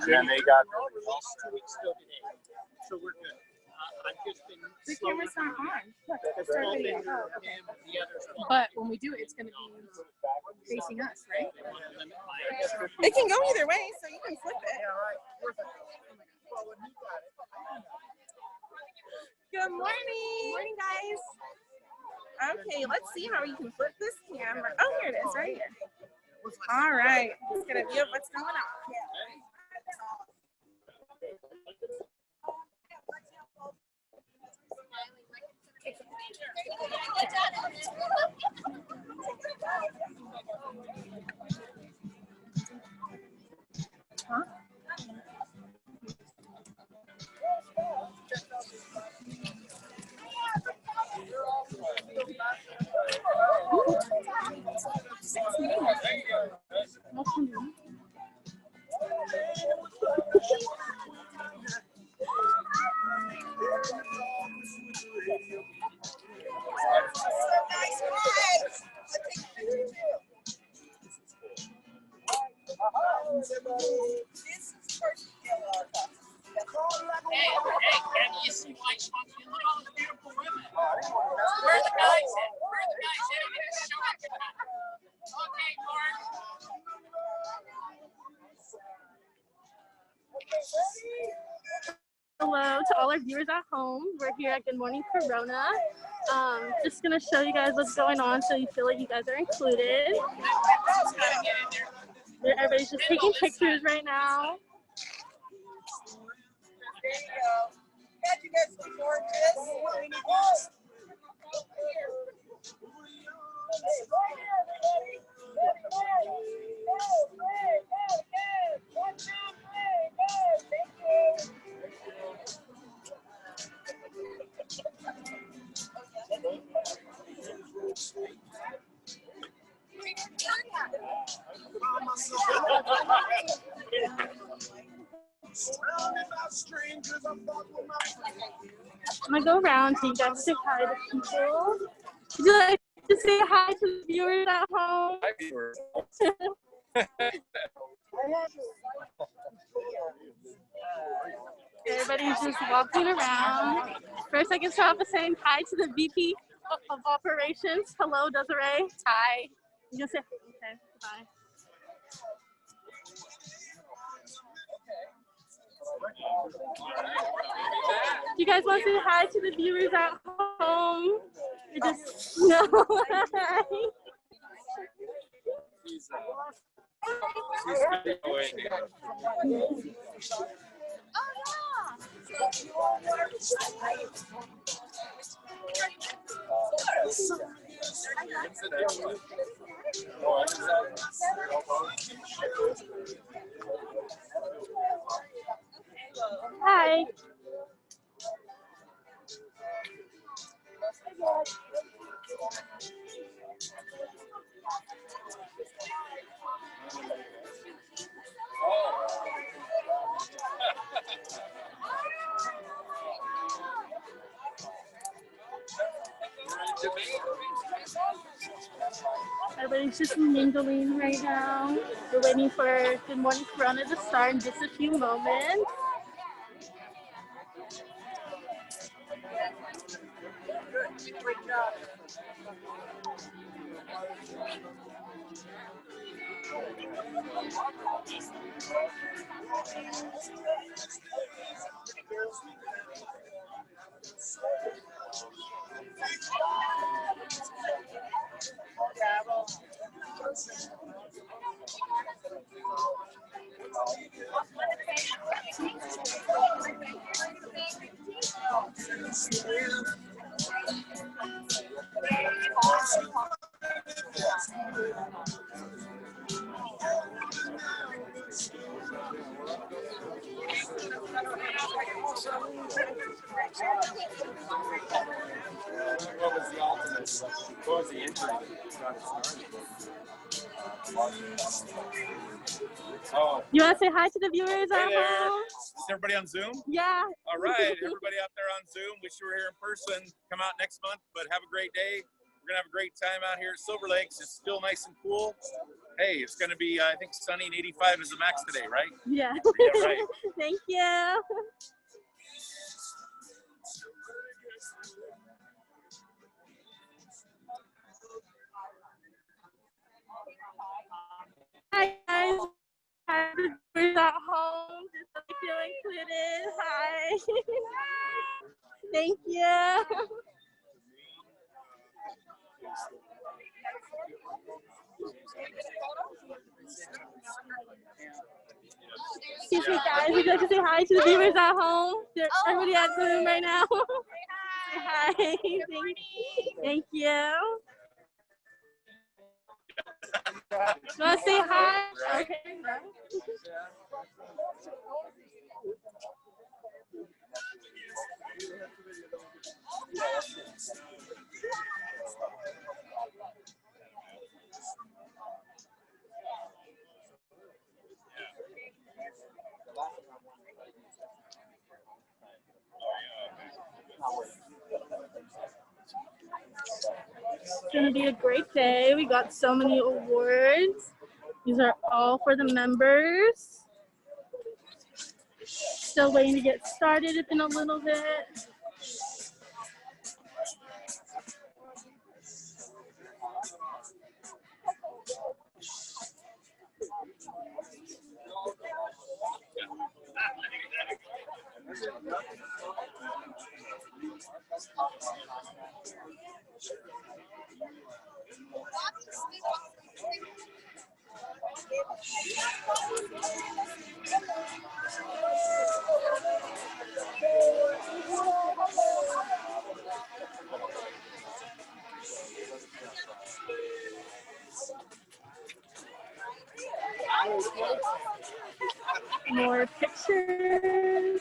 And they got so we're good. I've just been the camera's not on. Look, it's starting video. Oh, okay. But when we do it, it's going to be facing us, right? It can go either way, so you can flip it. Good morning. Good morning, guys. Okay, let's see how you can flip this camera. Oh, here it is, right here. All right. Let's get a view of what's going on. Huh? Hey, can you see why she's look at all the beautiful women? Where are the guys at? Where are the guys at? Show up. Okay, Mark. Hello to all our viewers at home. We're here at Good Morning Corona. Just gonna show you guys what's going on so you feel like you guys are included. Everybody's just taking pictures right now. There you go. God, you guys look gorgeous. I'm gonna go around so you guys say hi to people. Would you like to say hi to the viewers at home? Hi, viewers. Everybody's just walking around. First, I can start off by saying hi to the VP of Operations. Hello, Desiree. Hi. You gonna say okay? Bye. You guys want to say hi to the viewers at home? You're just no. Hi. Everybody's just mingling right now. We're waiting for Good Morning Corona to start in just a few moments. Great job. What was the ultimate? What was the injury that got it started? Oh. You want to say hi to the viewers at there. home? Is everybody on Zoom? Yeah. All right, everybody out there on Zoom. Wish you were here in person. Come out next month, but have a great day. We're gonna have a great time out here at Silver Lakes. It's still nice and cool. Hey, it's gonna be, I think, sunny and 85 is the max today, right? Yeah. Yeah, right. Thank you. Hi guys. Hi, we're at home. Just so you feel included. Hi. Thank you. Excuse me, guys. Would you like to say hi to the viewers at home? Everybody at Zoom right now. Say hi. Thank you. You want to say hi? Okay. It's gonna be a great day. We got so many awards. These are all for the members. Still waiting to get started in a little bit. More pictures.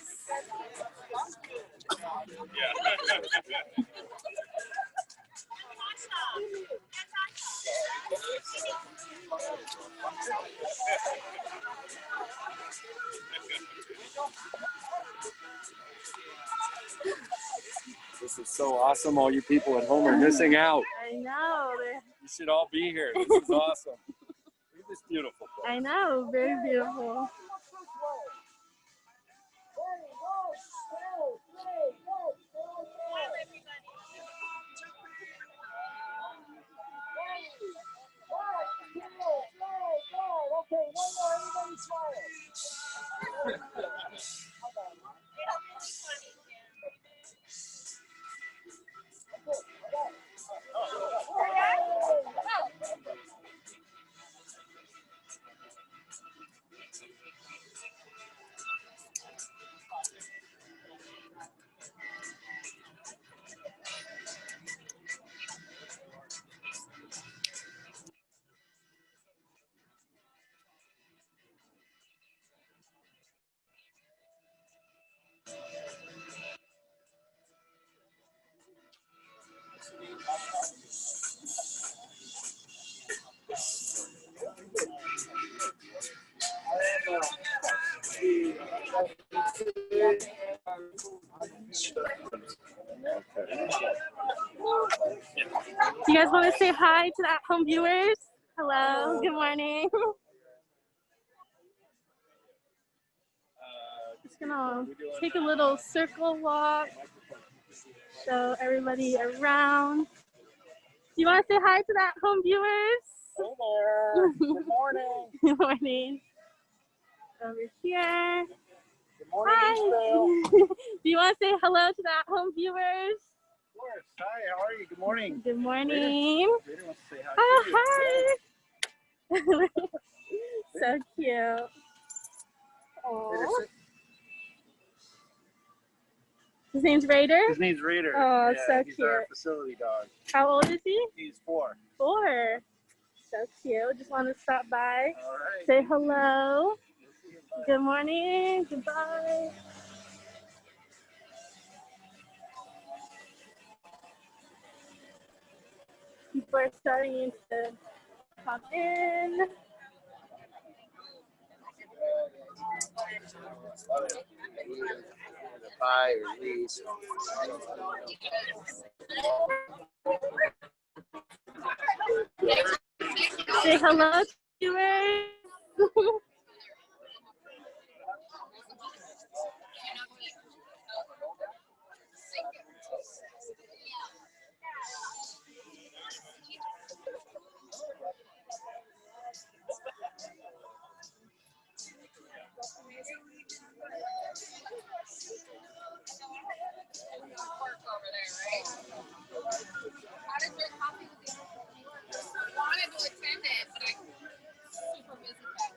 This is so awesome. All you people at home are missing out. I know. You should all be here. This is awesome. Look at this beautiful place. I know. Very beautiful. You guys want to say hi to the at-home viewers? Hello. Good morning. Just gonna take a little circle walk. Show everybody around. Do you want to say hi to the at-home viewers? Hey there. Good morning. Good morning. Over here. Good morning, Hi. Israel. Do you want to say hello to the at-home viewers? Of course. Hi, how are you? Good morning. Good morning. Rita wants to say hi to you. Hi. So cute. Aww. His name's Raider? His name's Raider. Oh, yeah, so he's cute. our facility dog. How old is he? He's 4. 4. So cute. Just want to stop by. All right. Say hello. Good morning. Goodbye. People are starting to pop in. Bye, release. Say hello to viewers. Wanted to attend it, but I'm super busy that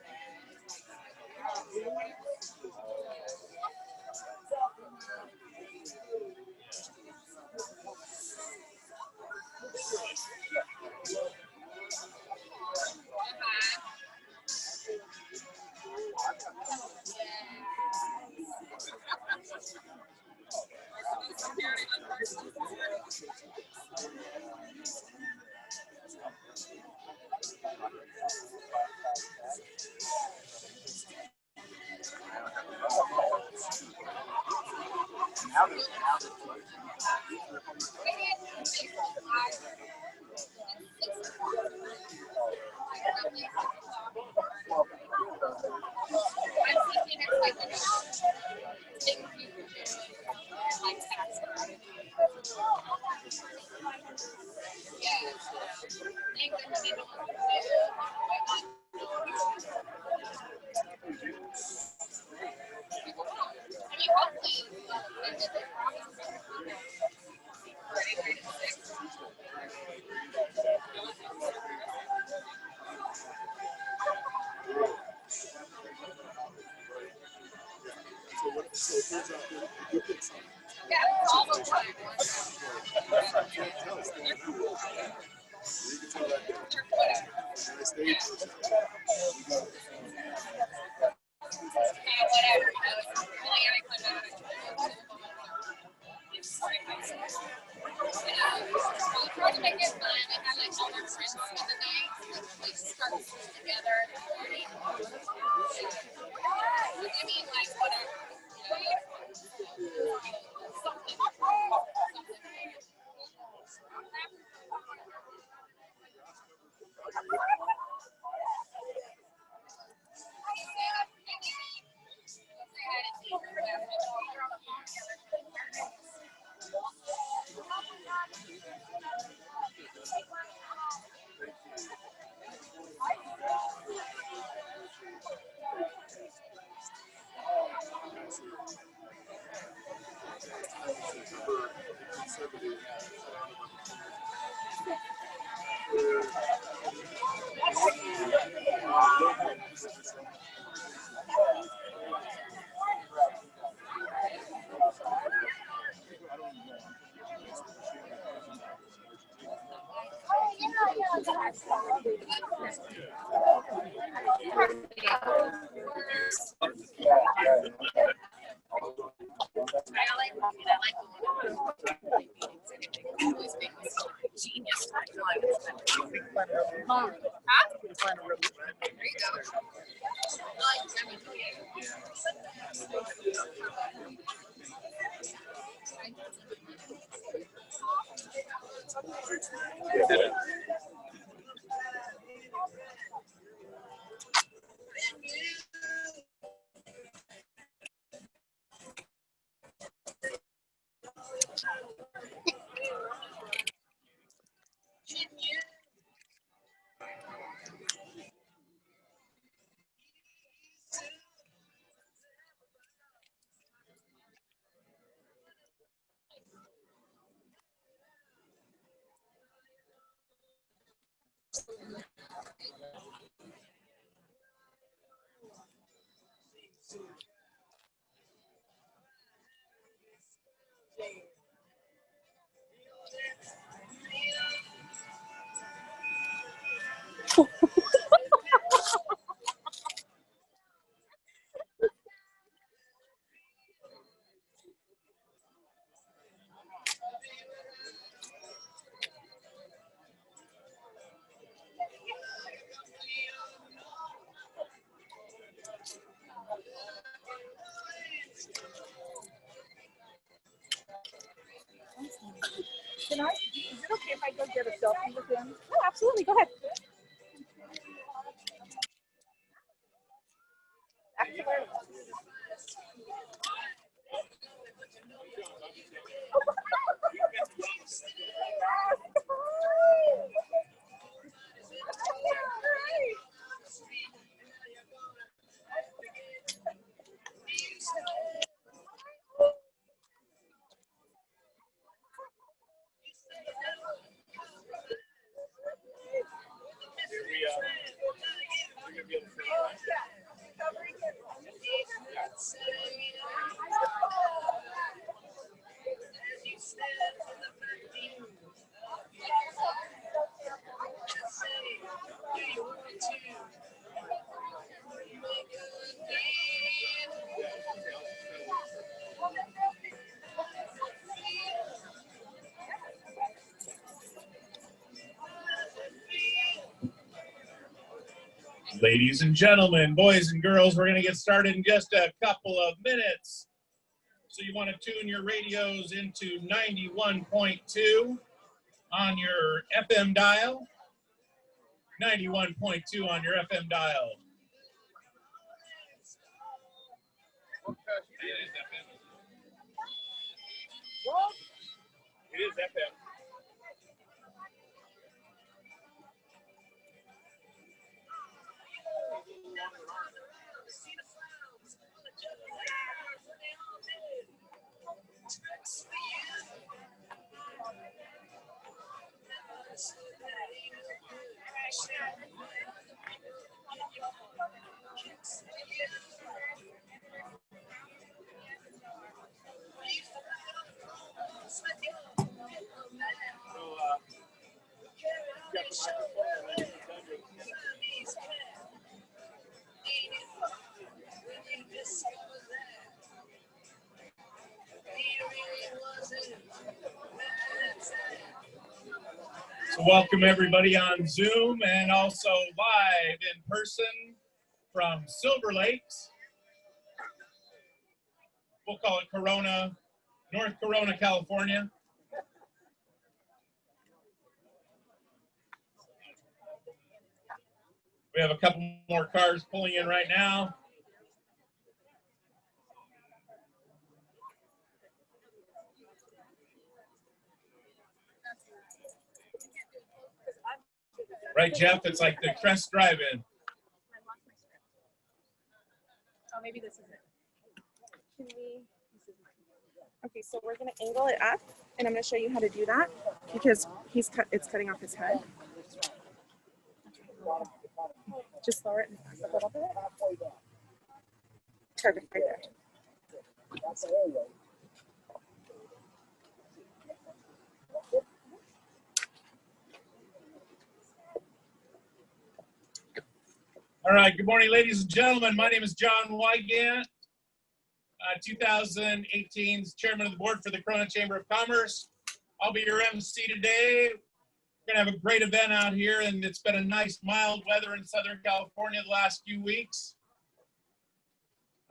Can I? Is it okay if I go get a selfie with him? Oh, absolutely. Go ahead. Ladies and gentlemen, boys and girls, we're going to get started in just a couple of minutes. So you want to tune your radios into 91.2 on your FM dial. 91.2 on your FM dial. It is FM. So welcome everybody on Zoom and also live in person from Silver Lakes. We'll call it Corona, North Corona, California. We have a couple more cars pulling in right now. Right, Jeff? It's like the Crest Drive-In. Oh, maybe this is it. Can we? Okay, so we're gonna angle it up, and I'm gonna show you how to do that because it's cutting off his head. Just lower it a little bit. Perfect, right there. All right, good morning, ladies and gentlemen. My name is John Wygant, 2018's chairman of the board for the Corona Chamber of Commerce. I'll be your MC today. We're gonna have a great event out here, and it's been a nice mild weather in Southern California the last few weeks,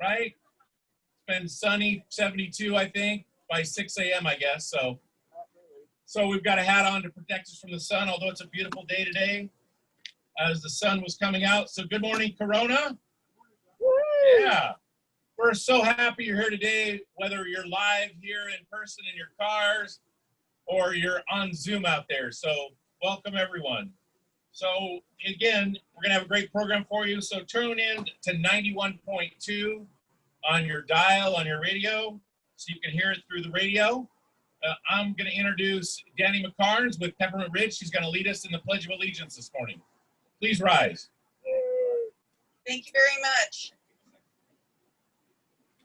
right? It's been sunny, 72, I think, by 6 a.m., I guess. So we've got a hat on to protect us from the sun, although it's a beautiful day today as the sun was coming out. So good morning, Corona. Woo! Yeah, we're so happy you're here today, whether you're live here in person in your cars or you're on Zoom out there. So welcome everyone. So again, we're gonna have a great program for you. So tune in to 91.2 on your dial, on your radio, so you can hear it through the radio. I'm gonna introduce Danny McCarns with Peppermint Ridge. She's gonna lead us in the Pledge of Allegiance this morning. Please rise. Thank you very much.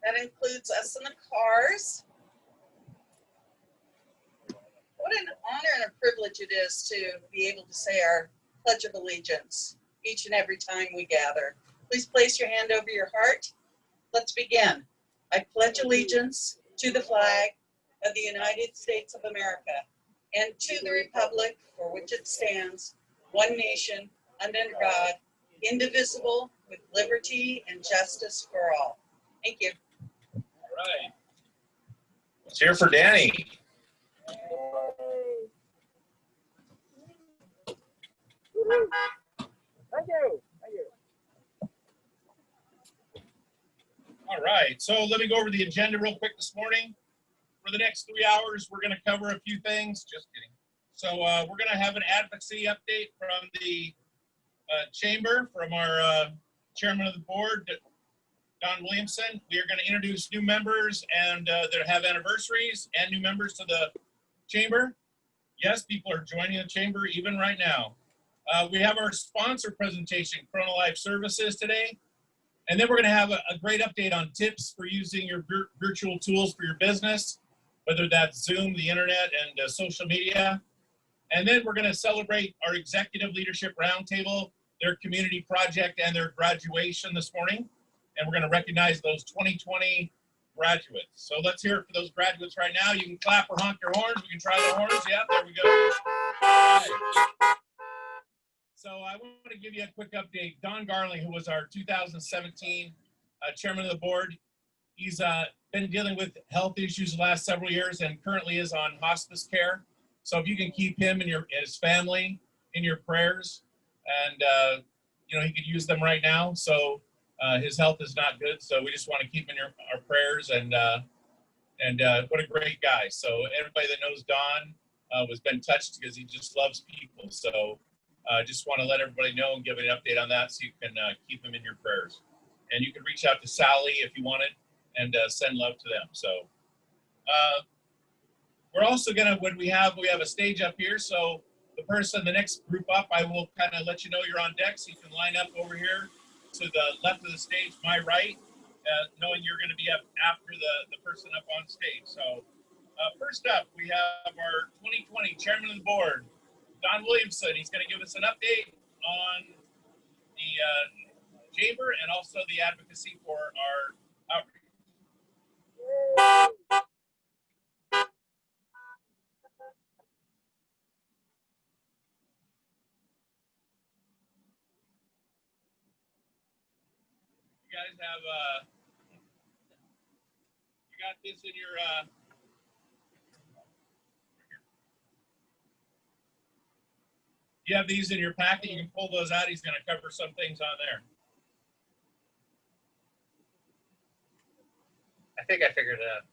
That includes us in the cars. What an honor and a privilege it is to be able to say our Pledge of Allegiance each and every time we gather. Please place your hand over your heart. Let's begin. I pledge allegiance to the flag of the United States of America and to the republic for which it stands, one nation, under God, indivisible, with liberty and justice for all. Thank you. All right. Let's hear for Danny. Thank you. All right, so let me go over the agenda real quick this morning. For the next 3 hours, we're gonna cover a few things. Just kidding. So we're gonna have an advocacy update from the chamber from our chairman of the board, Don Williamson. We are going to introduce new members and that have anniversaries and new members to the chamber. Yes, people are joining the chamber even right now. We have our sponsor presentation, Corona Life Services today. And then we're going to have a great update on tips for using your virtual tools for your business, whether that's Zoom, the internet, and social media. And then we're going to celebrate our Executive Leadership Roundtable, their community project, and their graduation this morning. And we're going to recognize those 2020 graduates. So let's hear it for those graduates right now. You can clap or honk your horns. We can try the horns. Yeah, there we go. Right. So I want to give you a quick update. Don Garling, who was our 2017 chairman of the board, he's been dealing with health issues the last several years and currently is on hospice care. So if you can keep him and his family in your prayers, and you know, he could use them right now. So his health is not good. So we just want to keep him in our prayers, and what a great guy. So everybody that knows Don was been touched because he just loves people. So just want to let everybody know and give an update on that, so you can keep him in your prayers. And you can reach out to Sally if you wanted, and send love to them. So we're also gonna, when we have a stage up here, so the next group up, I will kind of let you know you're on deck, so you can line up over here to the left of the stage, my right, knowing you're gonna be up after the person up on stage. So first up, we have our 2020 chairman of the board, Don Williamson. He's gonna give us an update on the chamber and also the advocacy for our outreach. You guys have you got this in your you have these in your packet. You can pull those out. He's going to cover some things on there. I think I figured it out.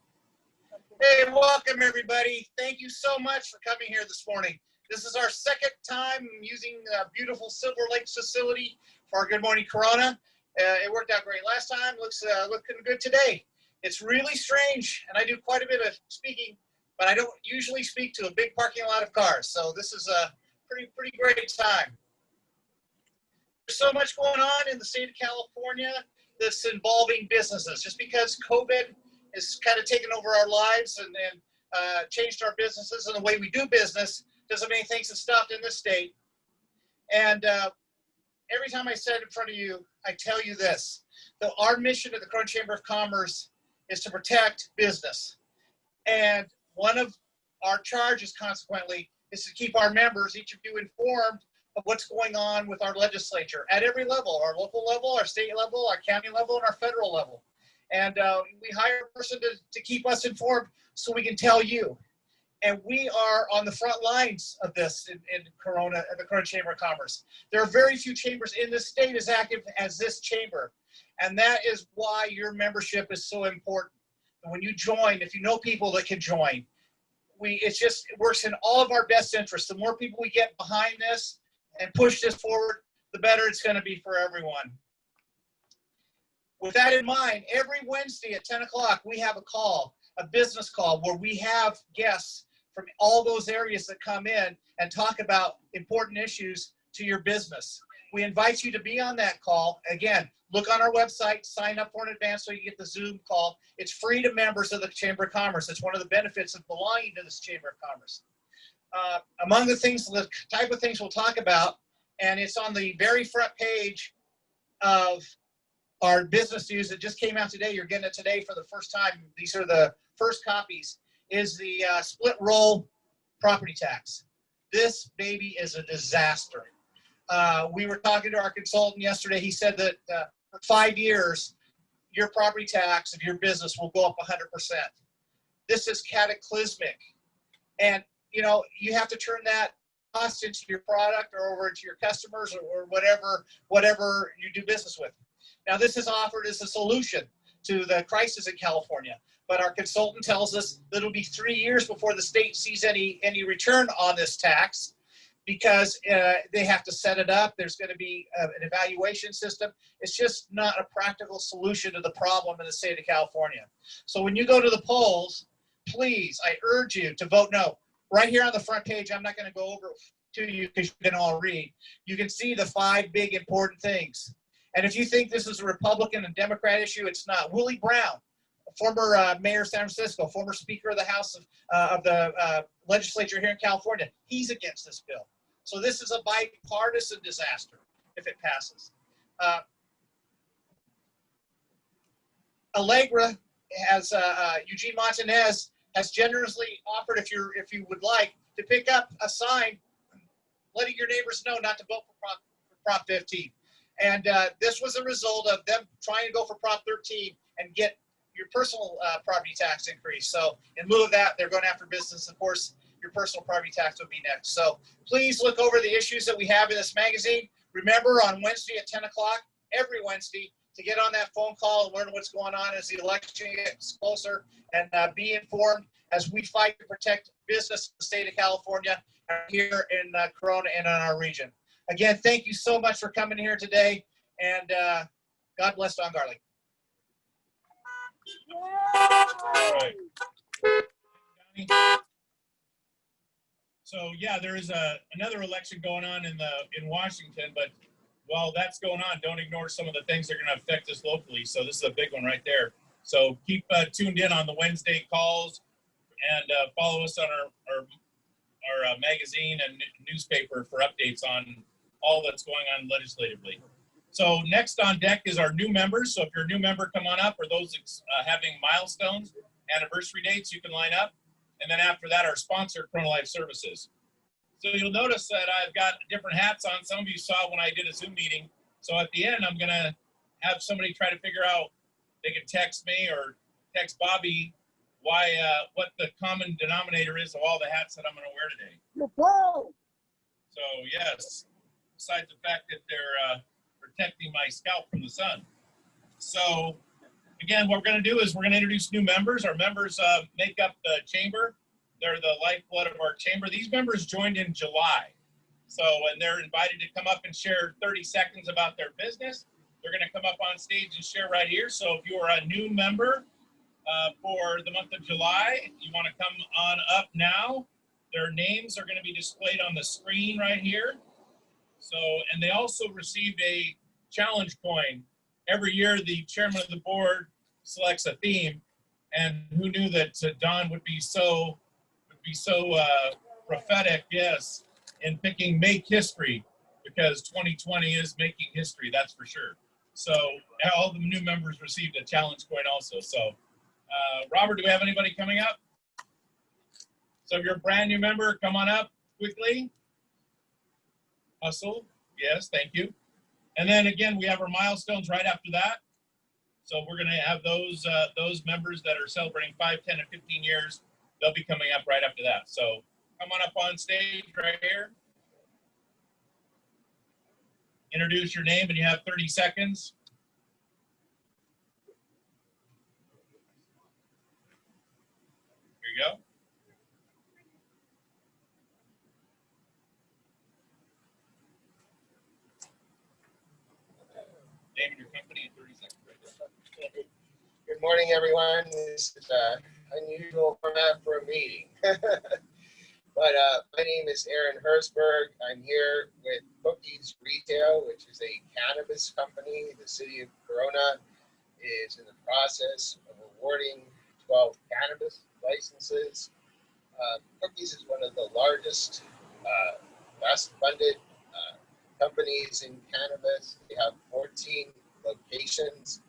Hey, welcome everybody. Thank you so much for coming here this morning. This is our second time using the beautiful Silver Lakes facility for our Good Morning Corona. It worked out great last time. Looking good today. It's really strange, and I do quite a bit of speaking, but I don't usually speak to a big parking lot of cars. So this is a pretty great time. There's so much going on in the state of California that's involving businesses. Just because COVID has kind of taken over our lives and changed our businesses and the way we do business, doesn't mean things have stopped in this state. And every time I sit in front of you, I tell you this: our mission at the Corona Chamber of Commerce is to protect business. And one of our charges, consequently, is to keep our members, each of you, informed of what's going on with our legislature at every level, our local level, our state level, our county level, and our federal level. And we hire a person to keep us informed so we can tell you. And we are on the front lines of this in Corona, at the Corona Chamber of Commerce. There are very few chambers in this state as active as this chamber. And that is why your membership is so important. And when you join, if you know people that can join, it works in all of our best interests. The more people we get behind this and push this forward, the better it's going to be for everyone. With that in mind, every Wednesday at 10 o'clock, we have a business call, where we have guests from all those areas that come in and talk about important issues to your business. We invite you to be on that call. Again, look on our website, sign up for an advance so you get the Zoom call. It's free to members of the Chamber of Commerce. It's one of the benefits of belonging to this Chamber of Commerce. Among the type of things we'll talk about, and it's on the very front page of our business news that just came out today. You're getting it today for the first time. These are the first copies, is the split roll property tax. This baby is a disaster. We were talking to our consultant yesterday. He said that for 5 years, your property tax of your business will go up 100%. This is cataclysmic. And, you know, you have to turn that cost into your product or over to your customers or whatever you do business with. Now, this is offered as a solution to the crisis in California, but our consultant tells us that it'll be 3 years before the state sees any return on this tax, because they have to set it up. There's going to be an evaluation system. It's just not a practical solution to the problem in the state of California. So when you go to the polls, please, I urge you to vote no. Right here on the front page, I'm not going to go over to you because you can all read. You can see the 5 big important things. And if you think this is a Republican and Democrat issue, it's not. Willie Brown, former mayor of San Francisco, former Speaker of the House of the legislature here in California, he's against this bill. So this is a bipartisan disaster if it passes. Allegra has, Eugene Montanez has generously offered, if you would like, to pick up a sign letting your neighbors know not to vote for Prop 15. And this was a result of them trying to go for Prop 13 and get your personal property tax increase. So in lieu of that, they're going after business. Of course, your personal property tax will be next. So please look over the issues that we have in this magazine. Remember on Wednesday at 10 o'clock, every Wednesday, to get on that phone call and learn what's going on as the election gets closer, and be informed as we fight to protect business in the state of California here in Corona and in our region. Again, thank you so much for coming here today, and God bless Don Garley. So yeah, there is another election going on in Washington, but while that's going on, don't ignore some of the things that are going to affect us locally. So this is a big one right there. So keep tuned in on the Wednesday calls, and follow us on our magazine and newspaper for updates on all that's going on legislatively. So next on deck is our new members. So if you're a new member, come on up, or those having milestones, anniversary dates, you can line up. And then after that, our sponsor, Corona Life Services. So you'll notice that I've got different hats on. Some of you saw when I did a Zoom meeting. So at the end, I'm going to have somebody try to figure out, they can text me or text Bobby why, what the common denominator is of all the hats that I'm going to wear today. So yes, besides the fact that they're protecting my scalp from the sun. So again, what we're going to do is we're going to introduce new members. Our members make up the chamber. They're the lifeblood of our chamber. These members joined in July. So, and they're invited to come up and share 30 seconds about their business. They're going to come up on stage and share right here. So if you are a new member for the month of July, you want to come on up now. Their names are going to be displayed on the screen right here. So, and they also received a challenge coin. Every year, the chairman of the board selects a theme, and who knew that Don would be so prophetic, yes, in picking Make History, because 2020 is making history, that's for sure. So all the new members received a challenge coin also. So Robert, do we have anybody coming up? So if you're a brand new member, come on up quickly. Hustle, yes, thank you. And then again, we have our milestones right after that. So we're gonna have those members that are celebrating 5, 10, and 15 years. They'll be coming up right after that. So come on up on stage right here. Introduce your name, and you have 30 seconds. Here you go. Name and your company in 30 seconds. Right. Good morning, everyone. This is an unusual format for a meeting. But my name is Aaron Herzberg. I'm here with Cookies Retail, which is a cannabis company. The city of Corona is in the process of awarding 12 cannabis licenses. Cookies is one of the largest, best funded companies in cannabis. They have 14 locations.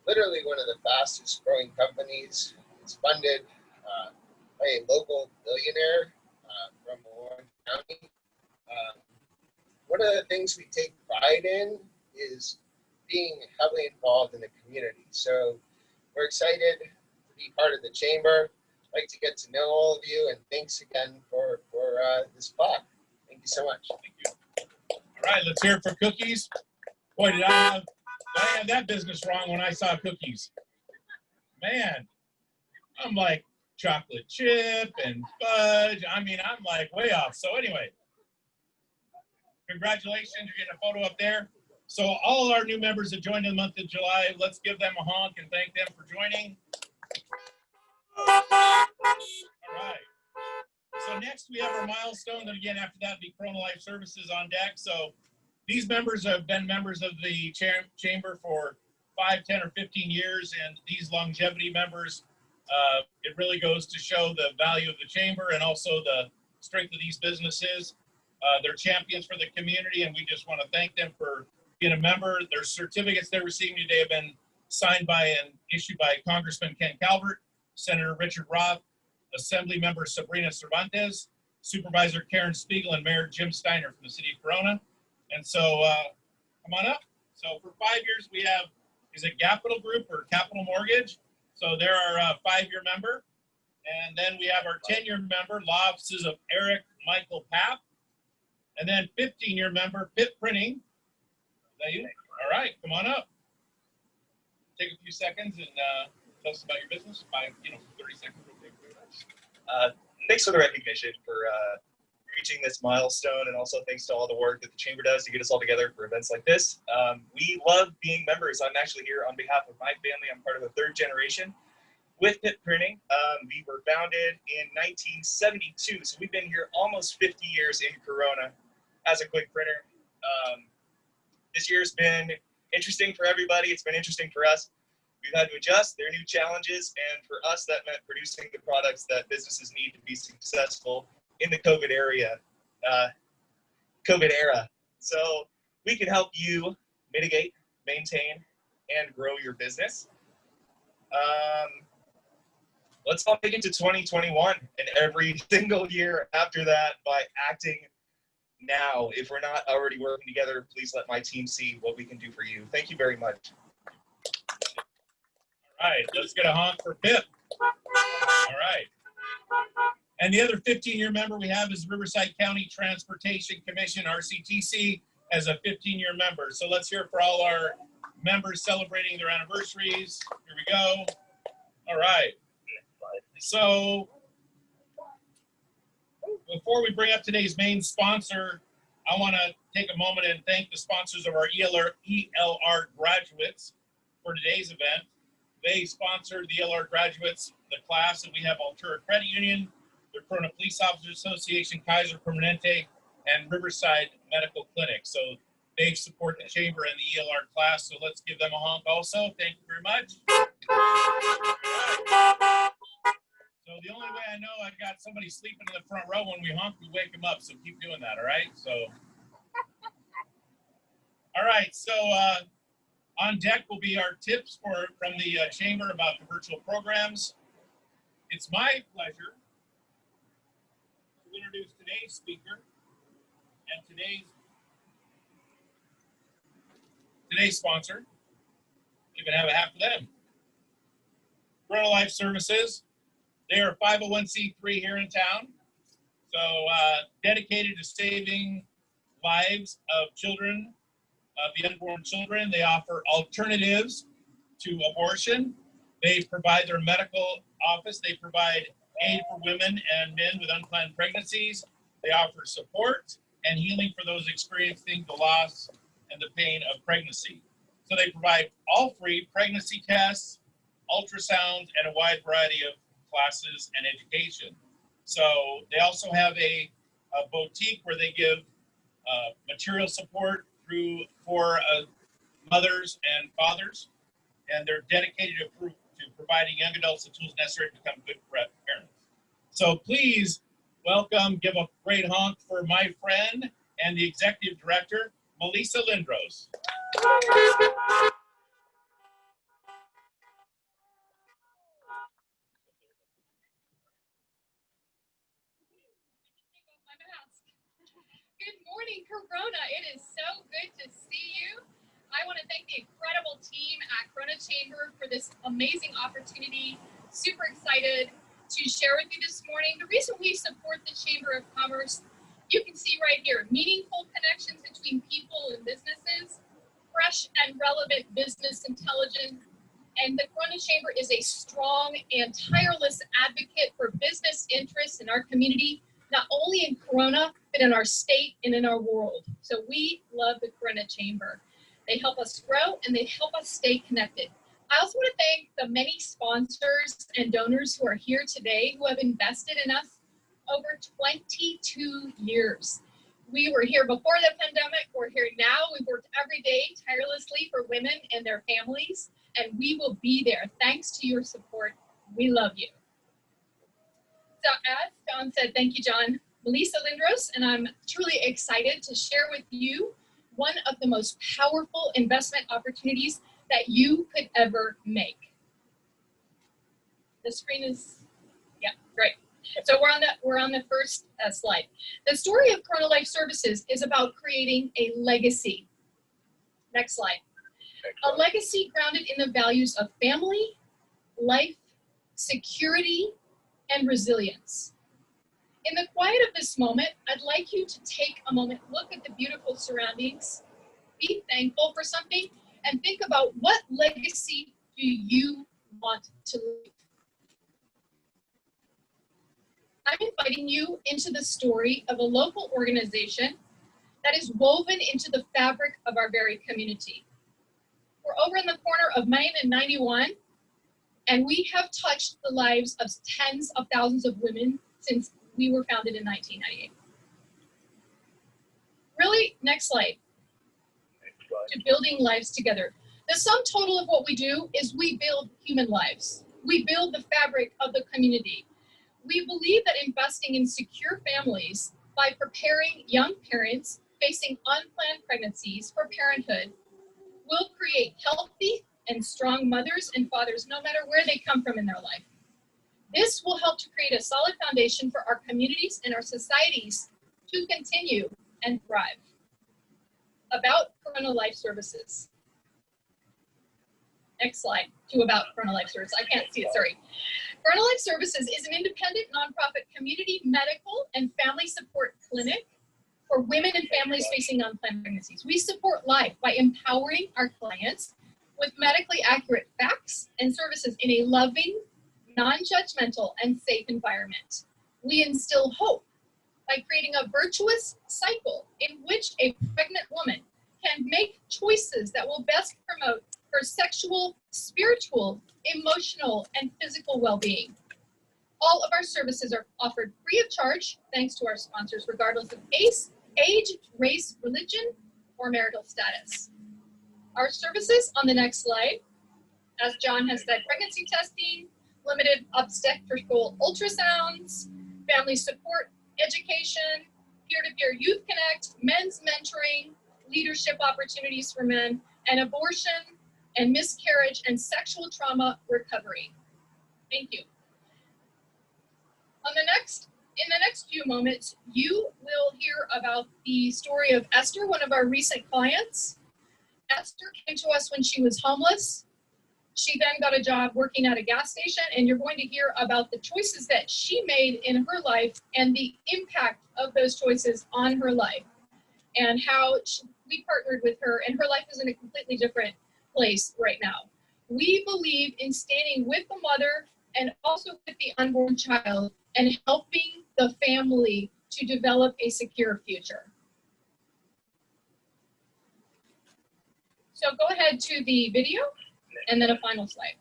Literally one of the fastest growing companies. It's funded by a local billionaire from Orange County. One of the things we take pride in is being heavily involved in the community. So we're excited to be part of the chamber. I'd like to get to know all of you, and thanks again for this plaque. Thank you so much. Thank you. All right, let's hear it for Cookies. Boy, did I have that business wrong when I saw Cookies. Man, I'm like chocolate chip and fudge. I mean, I'm like way off. So anyway, congratulations. You're getting a photo up there. So all our new members that joined in the month of July, let's give them a honk and thank them for joining. All right. So next we have our milestone. And again, after that, be Corona Life Services on deck. So these members have been members of the chamber for 5, 10, or 15 years. And these longevity members, it really goes to show the value of the chamber and also the strength of these businesses. They're champions for the community, and we just want to thank them for being a member. Their certificates they're receiving today have been signed by and issued by Congressman Ken Calvert, Senator Richard Roth, Assembly Member Sabrina Cervantes, Supervisor Karen Spiegel and Mayor Jim Steiner from the city of Corona. And so come on up. So for 5 years we have, is it Capital Group or Capital Mortgage? So they're our 5-year member. And then we have our 10-year member, Law Offices of Eric Michael Papp. And then 15-year member, Pitt Printing. Is that you? All right, come on up. Take a few seconds and tell us about your business. 30 seconds. Thanks for the recognition for reaching this milestone, and also thanks to all the work that the Chamber does to get us all together for events like this. We love being members. I'm actually here on behalf of my family. I'm part of the 3rd generation with Pitt Printing. We were founded in 1972, so we've been here almost 50 years in Corona as a quick printer. This year's been interesting for everybody. It's been interesting for us. We've had to adjust. There are new challenges, and for us, that meant producing the products that businesses need to be successful in the COVID era. So we can help you mitigate, maintain, and grow your business. Let's all make it to 2021 and every single year after that by acting now. If we're not already working together, please let my team see what we can do for you. Thank you very much. All right, let's get a honk for Pip. All right. And the other 15-year member we have is Riverside County Transportation Commission, RCTC, as a 15-year member. So let's hear for all our members celebrating their anniversaries. Here we go. All right. So before we bring up today's main sponsor, I want to take a moment and thank the sponsors of our ELR graduates for today's event. They sponsored the ELR graduates, the class, and we have Altura Credit Union, the Corona Police Officers Association, Kaiser Permanente, and Riverside Medical Clinic. So they support the Chamber and the ELR class, so let's give them a honk also. Thank you very much. So the only way I know I've got somebody sleeping in the front row when we honk, we wake them up, so keep doing that, all right? So, all right, so on deck will be our tips from the Chamber about the virtual programs. It's my pleasure to introduce today's speaker and today's sponsor. You can have a half of them. Corona Life Services. They are 501c3 here in town. So dedicated to saving lives of children, of the unborn children. They offer alternatives to abortion. They provide their medical office. They provide aid for women and men with unplanned pregnancies. They offer support and healing for those experiencing the loss and the pain of pregnancy. So they provide all free pregnancy tests, ultrasounds, and a wide variety of classes and education. So they also have a boutique where they give material support for mothers and fathers, and they're dedicated to providing young adults the tools necessary to become good parents. So please welcome, give a great honk for my friend and the Executive Director, Melisa Lindros. Good morning, Corona. It is so good to see you. I want to thank the incredible team at Corona Chamber for this amazing opportunity. Super excited to share with you this morning. The reason we support the Chamber of Commerce, you can see right here, meaningful connections between people and businesses, fresh and relevant business intelligence, and the Corona Chamber is a strong and tireless advocate for business interests in our community, not only in Corona, but in our state and in our world. So we love the Corona Chamber. They help us grow and they help us stay connected. I also want to thank the many sponsors and donors who are here today who have invested in us over 22 years. We were here before the pandemic, we're here now. We've worked every day tirelessly for women and their families, and we will be there. Thanks to your support, we love you. So as John said, thank you, John, Melisa Lindros, and I'm truly excited to share with you one of the most powerful investment opportunities that you could ever make. The screen is, yeah, great. So we're on the first slide. The story of Corona Life Services is about creating a legacy. Next slide. A legacy grounded in the values of family, life, security, and resilience. In the quiet of this moment, I'd like you to take a moment, look at the beautiful surroundings, be thankful for something, and think about what legacy do you want to leave. I'm inviting you into the story of a local organization that is woven into the fabric of our very community. We're over in the corner of Main and 91, and we have touched the lives of tens of thousands of women since we were founded in 1998. Really, next slide. To building lives together. The sum total of what we do is we build human lives. We build the fabric of the community. We believe that investing in secure families by preparing young parents facing unplanned pregnancies for parenthood will create healthy and strong mothers and fathers no matter where they come from in their life. This will help to create a solid foundation for our communities and our societies to continue and thrive. About Corona Life Services. Next slide, to about Corona Life Services. I can't see it, sorry. Corona Life Services is an independent nonprofit community medical and family support clinic for women and families facing unplanned pregnancies. We support life by empowering our clients with medically accurate facts and services in a loving, non-judgmental, and safe environment. We instill hope by creating a virtuous cycle in which a pregnant woman can make choices that will best promote her sexual, spiritual, emotional, and physical well-being. All of our services are offered free of charge, thanks to our sponsors, regardless of age, race, religion, or marital status. Our services on the next slide, as John has said, pregnancy testing, limited obstetrical ultrasounds, family support, education, peer-to-peer youth connect, men's mentoring, leadership opportunities for men, and abortion and miscarriage and sexual trauma recovery. Thank you. In the next few moments, you will hear about the story of Esther, one of our recent clients. Esther came to us when she was homeless. She then got a job working at a gas station, and you're going to hear about the choices that she made in her life and the impact of those choices on her life, and how we partnered with her, and her life is in a completely different place right now. We believe in standing with the mother and also with the unborn child and helping the family to develop a secure future. So go ahead to the video and then a final slide.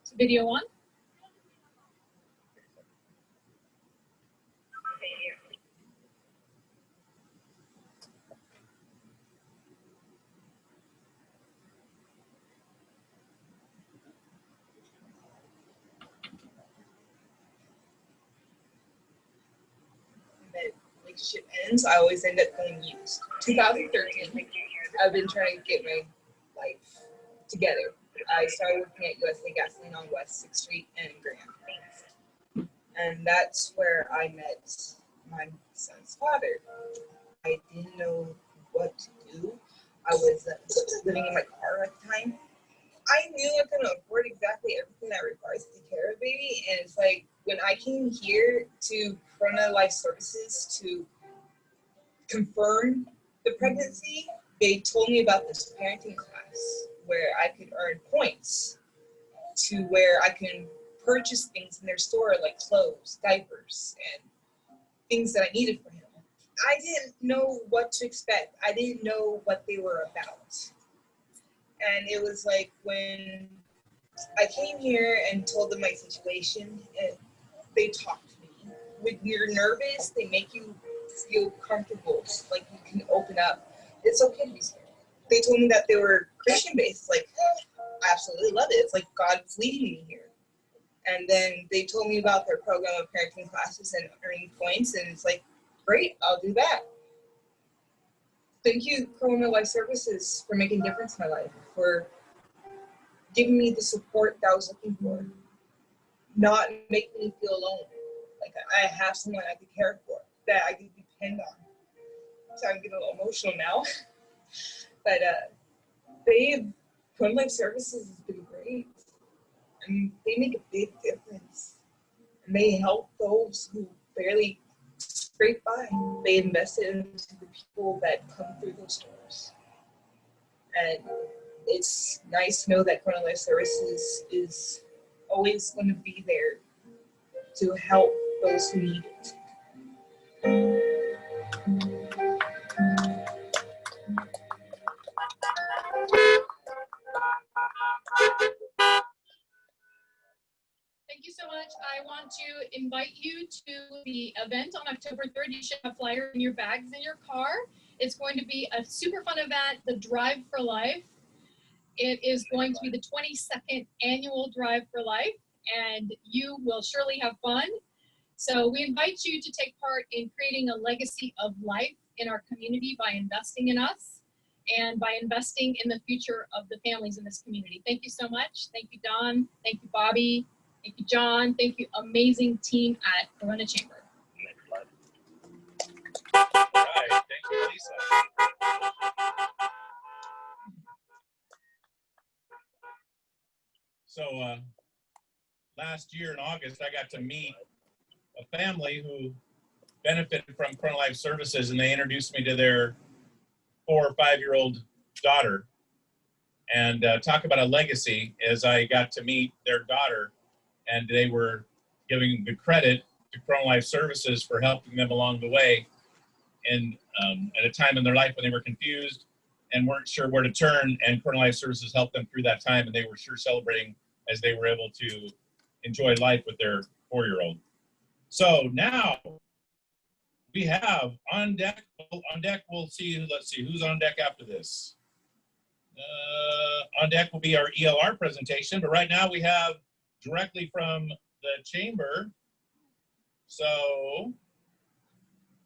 Is the video on? Relationship ends, I always end up feeling used. 2013, I've been trying to get my life together. I started working at USA Gasoline on West 6th Street and Graham. And that's where I met my son's father. I didn't know what to do. I was living in my car at the time. I knew I couldn't afford exactly everything that requires to take care of a baby. And it's like, when I came here to Corona Life Services to confirm the pregnancy, they told me about this parenting class where I could earn points to where I can purchase things in their store like clothes, diapers, and things that I needed for him. I didn't know what to expect. I didn't know what they were about. And it was like when I came here and told them my situation, and they talked to me. When you're nervous, they make you feel comfortable, like you can open up. It's okay to be scared. They told me that they were Christian-based. Like, I absolutely love it. It's like God's leading me here. And then they told me about their program of parenting classes and earning points, and it's like, great, I'll do that. Thank you, Corona Life Services, for making a difference in my life, for giving me the support that I was looking for, not making me feel alone. Like I have someone I could care for, that I could depend on. So I'm getting a little emotional now. But Corona Life Services has been great. And they make a big difference. And they help those who barely scrape by. They invested into the people that come through those doors. And it's nice to know that Corona Life Services is always going to be there to help those who need it. Thank you so much. I want to invite you to the event on October 3rd. You should have flyers in your bags in your car. It's going to be a super fun event, the Drive for Life. It is going to be the 22nd annual Drive for Life, and you will surely have fun. So we invite you to take part in creating a legacy of life in our community by investing in us and by investing in the future of the families in this community. Thank you so much. Thank you, Don. Thank you, Bobby. Thank you, John. Thank you, amazing team at Corona Chamber. All right, thank you, Lisa. So last year in August, I got to meet a family who benefited from Corona Life Services, and they introduced me to their 4 or 5-year-old daughter. And talk about a legacy, as I got to meet their daughter, and they were giving the credit to Corona Life Services for helping them along the way, and at a time in their life when they were confused and weren't sure where to turn, and Corona Life Services helped them through that time, and they were sure celebrating as they were able to enjoy life with their 4-year-old. So now we have on deck, we'll see, let's see, who's on deck after this. On deck will be our ELR presentation, but right now we have directly from the chamber. So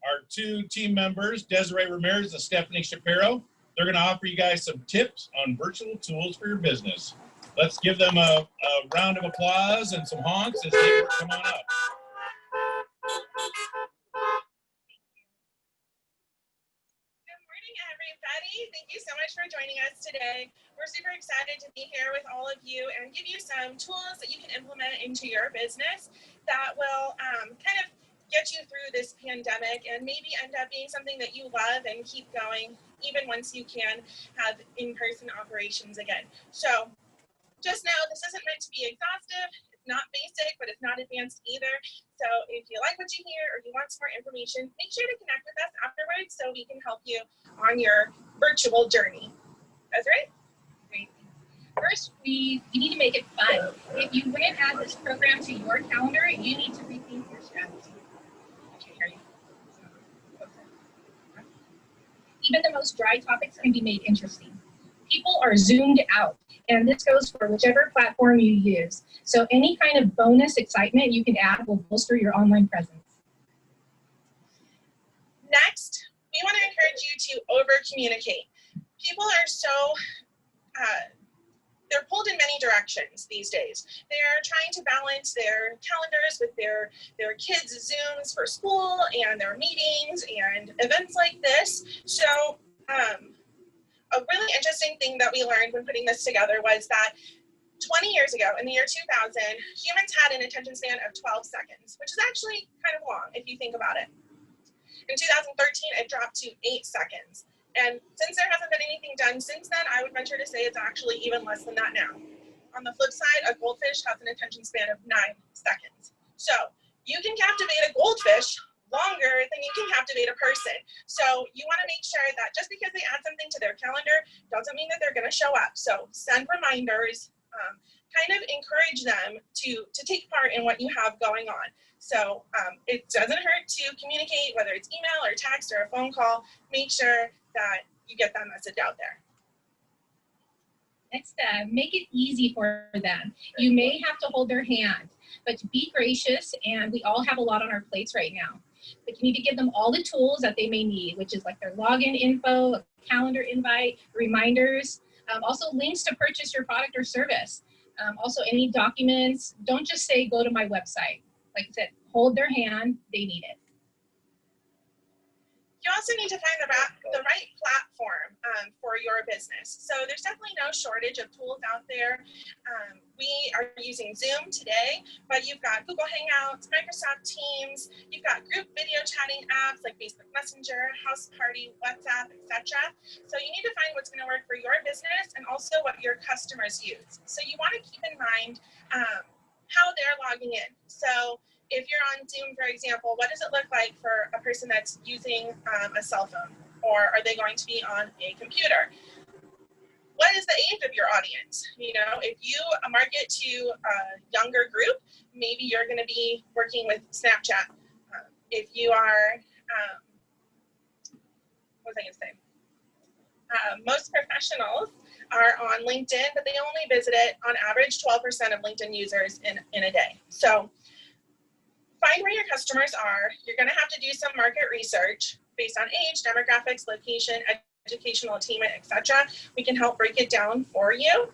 our 2 team members, Desiree Ramirez and Stephanie Shapiro, they're going to offer you guys some tips on virtual tools for your business. Let's give them a round of applause and some honks as they come on up. Everybody, thank you so much for joining us today. We're super excited to be here with all of you and give you some tools that you can implement into your business that will kind of get you through this pandemic and maybe end up being something that you love and keep going even once you can have in-person operations again. So just know this isn't meant to be exhaustive. It's not basic, but it's not advanced either. So if you like what you hear or you want some more information, make sure to connect with us afterwards so we can help you on your virtual journey. That's right. Great. First, we need to make it fun. If you want to add this program to your calendar, you need to rethink your strategy. Okay, here you go. Even the most dry topics can be made interesting. People are zoomed out, and this goes for whichever platform you use. So any kind of bonus excitement you can add will bolster your online presence. Next, we want to encourage you to over-communicate. People are so, they're pulled in many directions these days. They're trying to balance their calendars with their kids' Zooms for school and their meetings and events like this. So, a really interesting thing that we learned when putting this together was that 20 years ago, in the year 2000, humans had an attention span of 12 seconds, which is actually kind of long if you think about it. In 2013, it dropped to 8 seconds. And since there hasn't been anything done since then, I would venture to say it's actually even less than that now. On the flip side, a goldfish has an attention span of 9 seconds. So you can captivate a goldfish longer than you can captivate a person. So you want to make sure that just because they add something to their calendar doesn't mean that they're going to show up. So send reminders, kind of encourage them to take part in what you have going on. So it doesn't hurt to communicate, whether it's email or text or a phone call. Make sure that you get that message out there. Next, make it easy for them. You may have to hold their hand, but be gracious, and we all have a lot on our plates right now. But you need to give them all the tools that they may need, which is like their login info, a calendar invite, reminders, also links to purchase your product or service. Also any documents, don't just say, go to my website. Like I said, hold their hand, they need it. You also need to find the right platform for your business. So there's definitely no shortage of tools out there. We are using Zoom today, but you've got Google Hangouts, Microsoft Teams, you've got group video chatting apps like Facebook Messenger, House Party, WhatsApp, etc. So you need to find what's going to work for your business and also what your customers use. So you want to keep in mind how they're logging in. So if you're on Zoom, for example, what does it look like for a person that's using a cell phone? Or are they going to be on a computer? What is the age of your audience? You know, if you market to a younger group, maybe you're going to be working with Snapchat. If you are, what was I going to say? Most professionals are on LinkedIn, but they only visit it on average 12% of LinkedIn users in a day. So find where your customers are. You're going to have to do some market research based on age, demographics, location, educational attainment, etc. We can help break it down for you.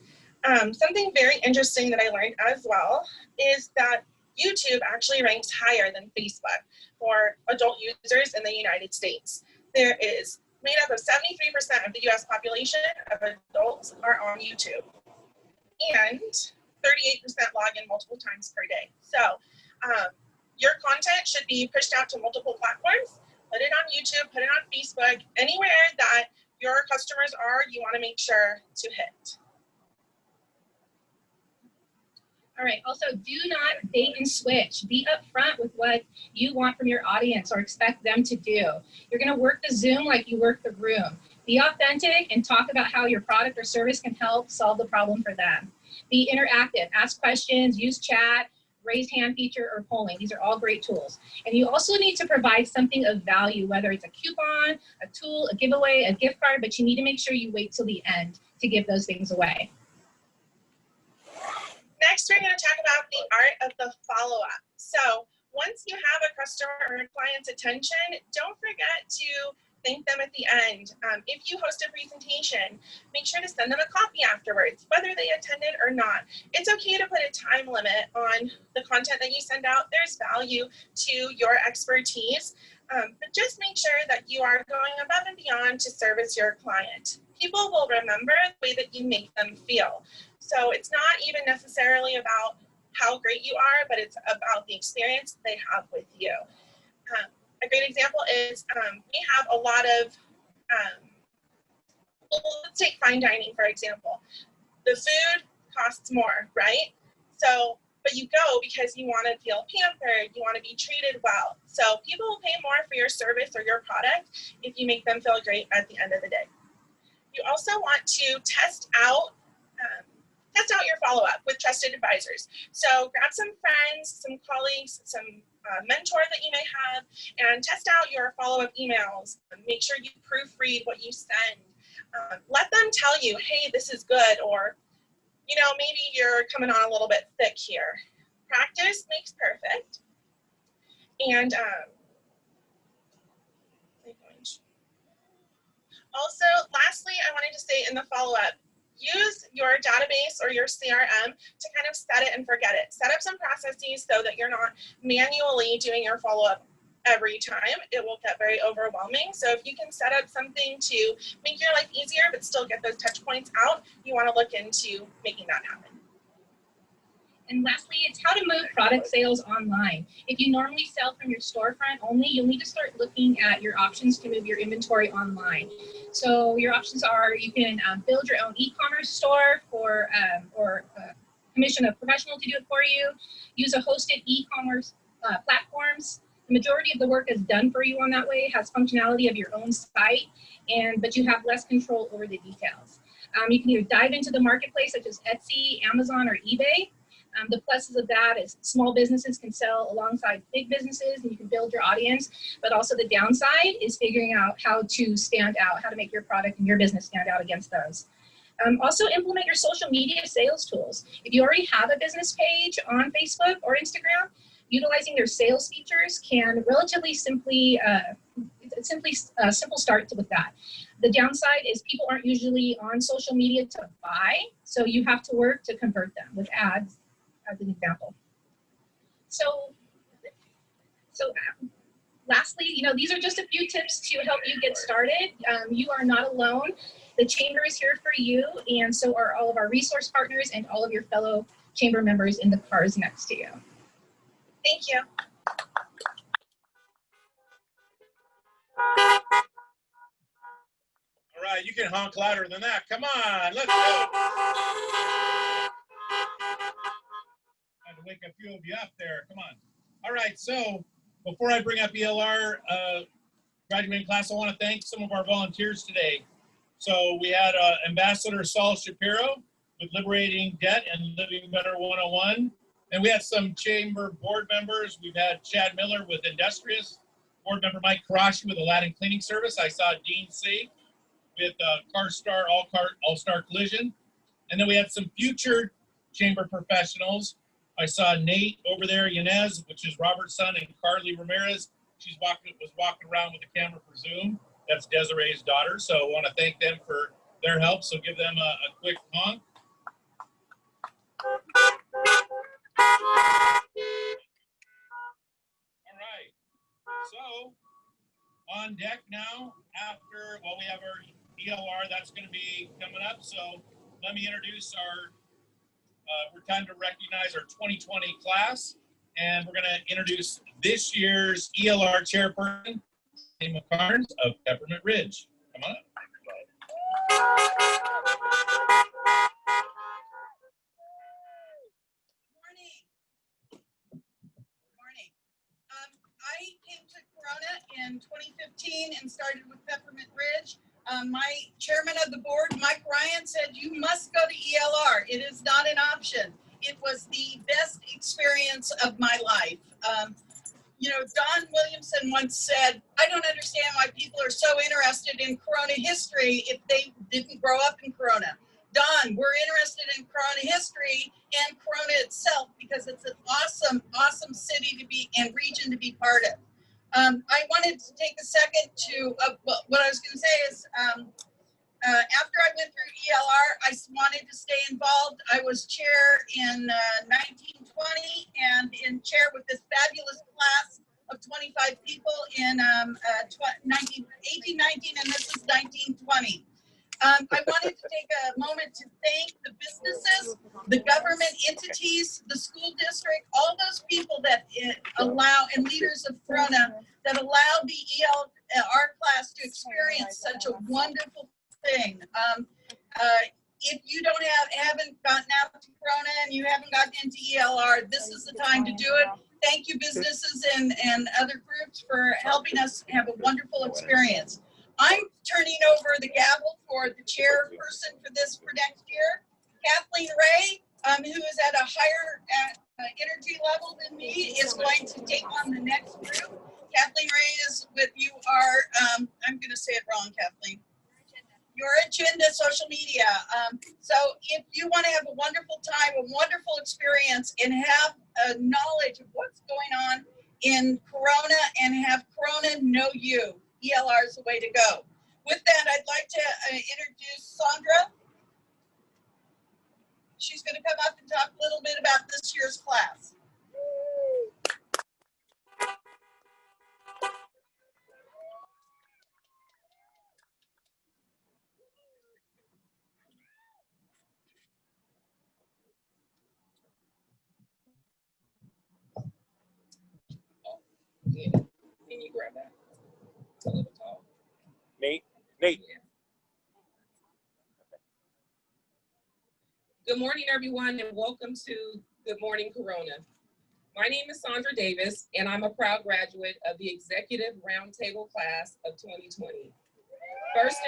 Something very interesting that I learned as well is that YouTube actually ranks higher than Facebook for adult users in the United States. There is made up of 73% of the US population of adults are on YouTube, and 38% log in multiple times per day. So your content should be pushed out to multiple platforms. Put it on YouTube, put it on Facebook, anywhere that your customers are, you want to make sure to hit. All right, also do not bait and switch. Be upfront with what you want from your audience or expect them to do. You're gonna work the Zoom like you work the room. Be authentic and talk about how your product or service can help solve the problem for them. Be interactive, ask questions, use chat, raised hand feature, or polling. These are all great tools. And you also need to provide something of value, whether it's a coupon, a tool, a giveaway, a gift card, but you need to make sure you wait till the end to give those things away. Next, we're going to talk about the art of the follow-up. So once you have a customer or a client's attention, don't forget to thank them at the end. If you host a presentation, make sure to send them a copy afterwards, whether they attended or not. It's okay to put a time limit on the content that you send out. There's value to your expertise, but just make sure that you are going above and beyond to service your client. People will remember the way that you make them feel. So it's not even necessarily about how great you are, but it's about the experience they have with you. A great example is we have a lot of, let's take fine dining, for example. The food costs more, right? So, but you go because you want to feel pampered, you want to be treated well. So people will pay more for your service or your product if you make them feel great at the end of the day. You also want to test out your follow-up with trusted advisors. So grab some friends, some colleagues, some mentor that you may have, and test out your follow-up emails. Make sure you proofread what you send. Let them tell you, hey, this is good, or, you know, maybe you're coming on a little bit thick here. Practice makes perfect. And also, lastly, I wanted to say in the follow-up, use your database or your CRM to kind of set it and forget it. Set up some processes so that you're not manually doing your follow-up every time. It will get very overwhelming. So if you can set up something to make your life easier but still get those touch points out, you want to look into making that happen. And lastly, it's how to move product sales online. If you normally sell from your storefront only, you'll need to start looking at your options to move your inventory online. So your options are you can build your own e-commerce store or commission a professional to do it for you. Use a hosted e-commerce platforms. The majority of the work is done for you on that way. It has functionality of your own site, but you have less control over the details. You can either dive into the marketplace such as Etsy, Amazon, or eBay. The pluses of that is small businesses can sell alongside big businesses and you can build your audience, but also the downside is figuring out how to stand out, how to make your product and your business stand out against those. Also implement your social media sales tools. If you already have a business page on Facebook or Instagram, utilizing their sales features can relatively simply, simply a simple start with that. The downside is people aren't usually on social media to buy, so you have to work to convert them with ads, as an example. So lastly, these are just a few tips to help you get started. You are not alone. The Chamber is here for you, and so are all of our resource partners and all of your fellow Chamber members in the cars next to you. Thank you. All right, you can honk louder than that. Come on, let's go. Had to wake a few of you up there. Come on. All right, so before I bring up ELR graduating class, I want to thank some of our volunteers today. So we had Ambassador Saul Shapiro with Liberating Debt and Living Better 101. And we had some Chamber board members. We've had Chad Miller with Industrious, board member Mike Karashi with Aladdin Cleaning Service. I saw Dean C. with CarStar All-Star Collision. And then we had some future Chamber professionals. I saw Nate over there, Yanez, which is Robert's son, and Carly Ramirez. Was walking around with the camera for Zoom. That's Desiree's daughter. So I want to thank them for their help. So give them a quick honk. All right. So on deck now, we have our ELR. That's going to be coming up. So let me introduce we're time to recognize our 2020 class. And we're going to introduce this year's ELR chairperson, McCarns of Peppermint Ridge. Come on up. Morning. I came to Corona in 2015 and started with Peppermint Ridge. My chairman of the board, Mike Ryan, said, you must go to ELR. It is not an option. It was the best experience of my life. Don Williamson once said, I don't understand why people are so interested in Corona history if they didn't grow up in Corona. Don, we're interested in Corona history and Corona itself because it's an awesome, awesome city to be and region to be part of. I wanted to take a second to, what I was going to say is, after I went through ELR, I wanted to stay involved. I was chair in 1920 and in chair with this fabulous class of 25 people in 1819, and this is 1920. I wanted to take a moment to thank the businesses, the government entities, the school district, all those people that allow, and leaders of Corona that allow the ELR class to experience such a wonderful thing. If you haven't gotten out to Corona and you haven't gotten into ELR, this is the time to do it. Thank you, businesses and other groups, for helping us have a wonderful experience. I'm turning over the gavel for the chairperson for next year, Kathleen Ray, who is at a higher energy level than me, is going to take on the next group. Kathleen Ray is with I'm going to say it wrong, Kathleen. Your agenda, social media. So if you want to have a wonderful time, a wonderful experience, and have a knowledge of what's going on in Corona and have Corona know you, ELR is the way to go. With that, I'd like to introduce Sondra. She's going to come up and talk a little bit about this year's class. Yeah. Can you grab that? It's a little tall. Nate. Good morning, everyone, and welcome to Good Morning Corona. My name is Sondra Davis, and I'm a proud graduate of the Executive Roundtable Class of 2020. First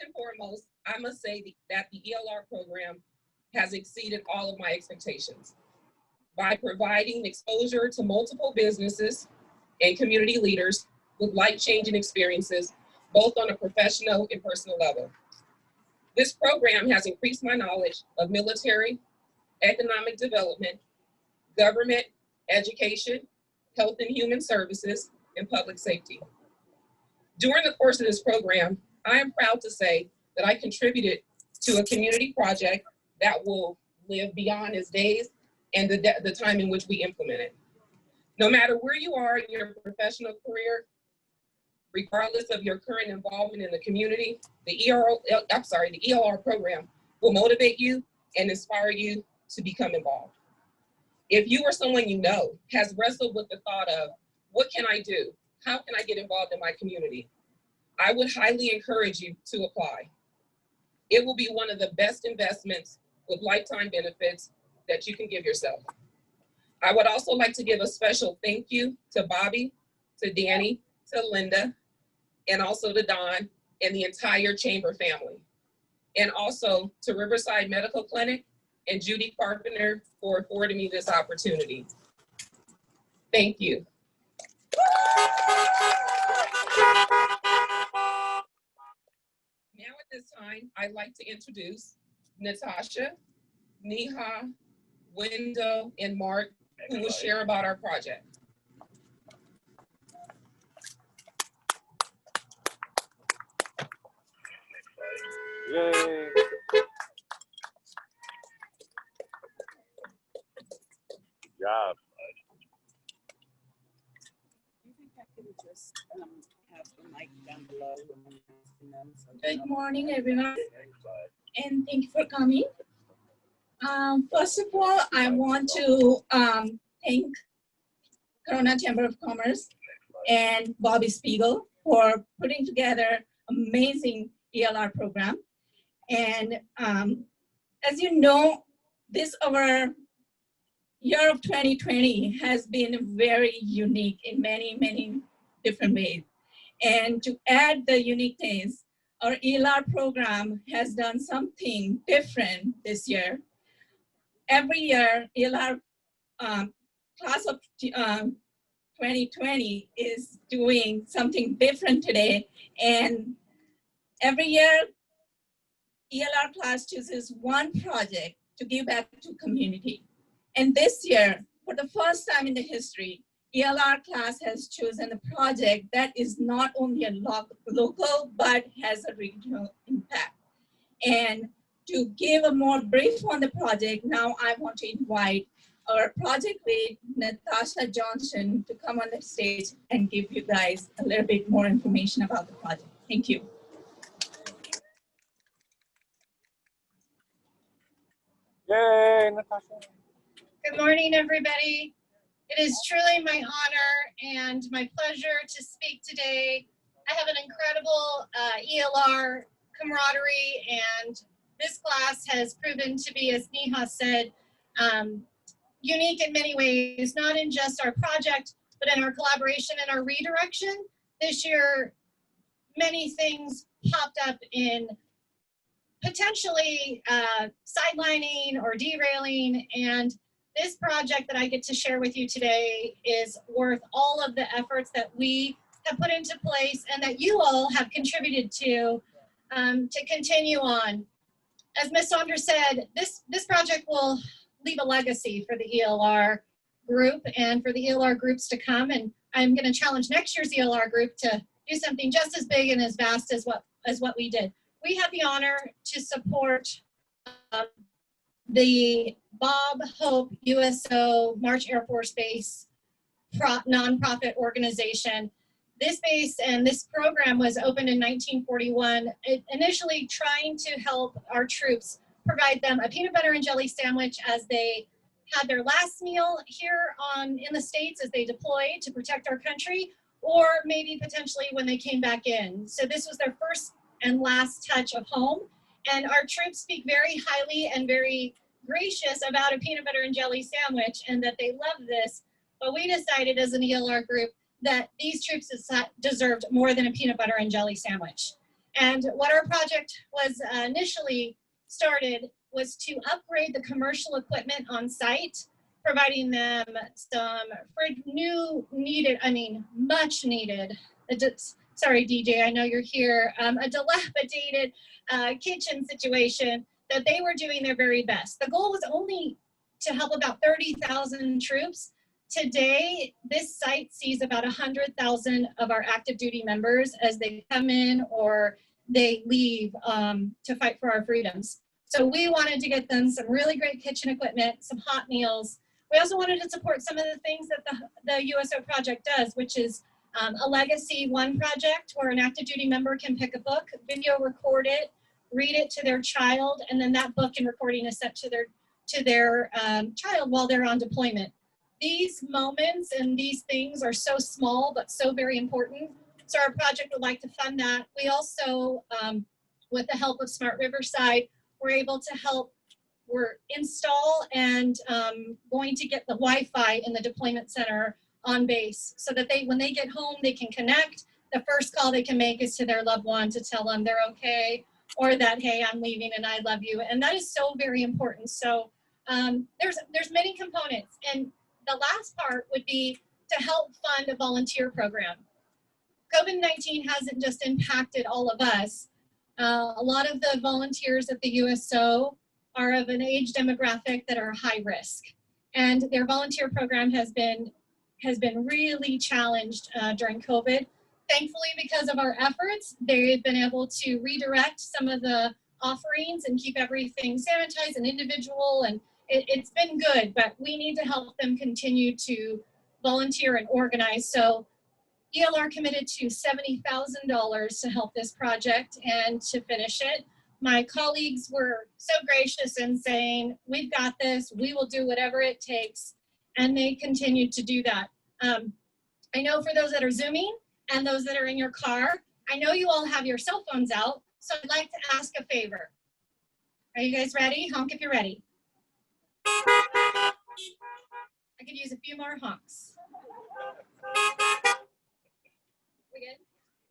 and foremost, I must say that the ELR program has exceeded all of my expectations by providing exposure to multiple businesses and community leaders with life-changing experiences, both on a professional and personal level. This program has increased my knowledge of military, economic development, government, education, health and human services, and public safety. During the course of this program, I am proud to say that I contributed to a community project that will live beyond its days and the time in which we implement it. No matter where you are in your professional career, regardless of your current involvement in the community, the ELR program will motivate you and inspire you to become involved. If you or someone you know has wrestled with the thought of, what can I do? How can I get involved in my community? I would highly encourage you to apply. It will be one of the best investments with lifetime benefits that you can give yourself. I would also like to give a special thank you to Bobby, to Danny, to Linda, and also to Don and the entire Chamber family. And also to Riverside Medical Clinic and Judy Carpenter for affording me this opportunity. Thank you. Now at this time, I'd like to introduce Natasha, Neha, Wendell, and Mark, who will share about our project. Yay. Good job. Do you think I can just have the mic down below? Good morning, everyone, and thank you for coming. First of all, I want to thank Corona Chamber of Commerce and Bobby Spiegel for putting together amazing ELR program. And as you know, our year of 2020 has been very unique in many, many different ways. And to add the uniqueness, our ELR program has done something different this year. Every year, ELR class of 2020 is doing something different today. And every year, ELR class chooses one project to give back to community. And this year, for the first time in the history, ELR class has chosen a project that is not only a local, but has a regional impact. And to give a more brief on the project, now I want to invite our project lead, Natasha Johnson, to come on the stage and give you guys a little bit more information about the project. Thank you. Yay, Natasha. Good morning, everybody. It is truly my honor and my pleasure to speak today. I have an incredible ELR camaraderie, and this class has proven to be, as Neha said, unique in many ways, not in just our project, but in our collaboration and our redirection. This year, many things popped up in potentially sidelining or derailing, and this project that I get to share with you today is worth all of the efforts that we have put into place and that you all have contributed to continue on. As Ms. Sondra said, this project will leave a legacy for the ELR group and for the ELR groups to come, and I'm going to challenge next year's ELR group to do something just as big and as vast as what we did. We have the honor to support the Bob Hope USO March Air Force Base nonprofit organization. This base and this program was opened in 1941, initially trying to help our troops, provide them a peanut butter and jelly sandwich as they had their last meal here in the States as they deployed to protect our country, or maybe potentially when they came back in. So this was their first and last touch of home. And our troops speak very highly and very gracious about a peanut butter and jelly sandwich and that they love this. But we decided as an ELR group that these troops deserved more than a peanut butter and jelly sandwich. And what our project was initially started was to upgrade the commercial equipment on site, providing them some much needed, sorry DJ, I know you're here, a dilapidated kitchen situation that they were doing their very best. The goal was only to help about 30,000 troops. Today, this site sees about 100,000 of our active duty members as they come in or they leave to fight for our freedoms. So we wanted to get them some really great kitchen equipment, some hot meals. We also wanted to support some of the things that the USO project does, which is a Legacy One project where an active duty member can pick a book, video record it, read it to their child, and then that book and recording is sent to their child while they're on deployment. These moments and these things are so small but so very important. So our project would like to fund that. We also, with the help of Smart Riverside, we're able to help install and going to get the Wi-Fi in the deployment center on base so that when they get home, they can connect. The first call they can make is to their loved one to tell them they're okay, or that, hey, I'm leaving and I love you. And that is so very important. So there's many components. And the last part would be to help fund a volunteer program. COVID-19 hasn't just impacted all of us. A lot of the volunteers at the USO are of an age demographic that are high risk. And their volunteer program has been really challenged during COVID. Thankfully, because of our efforts, they've been able to redirect some of the offerings and keep everything sanitized and individual, and it's been good, but we need to help them continue to volunteer and organize. So ELR committed to $70,000 to help this project and to finish it. My colleagues were so gracious in saying, we've got this, we will do whatever it takes, and they continued to do that. I know for those that are Zooming and those that are in your car, I know you all have your cell phones out, so I'd like to ask a favor. Are you guys ready? Honk if you're ready. I could use a few more honks. We good?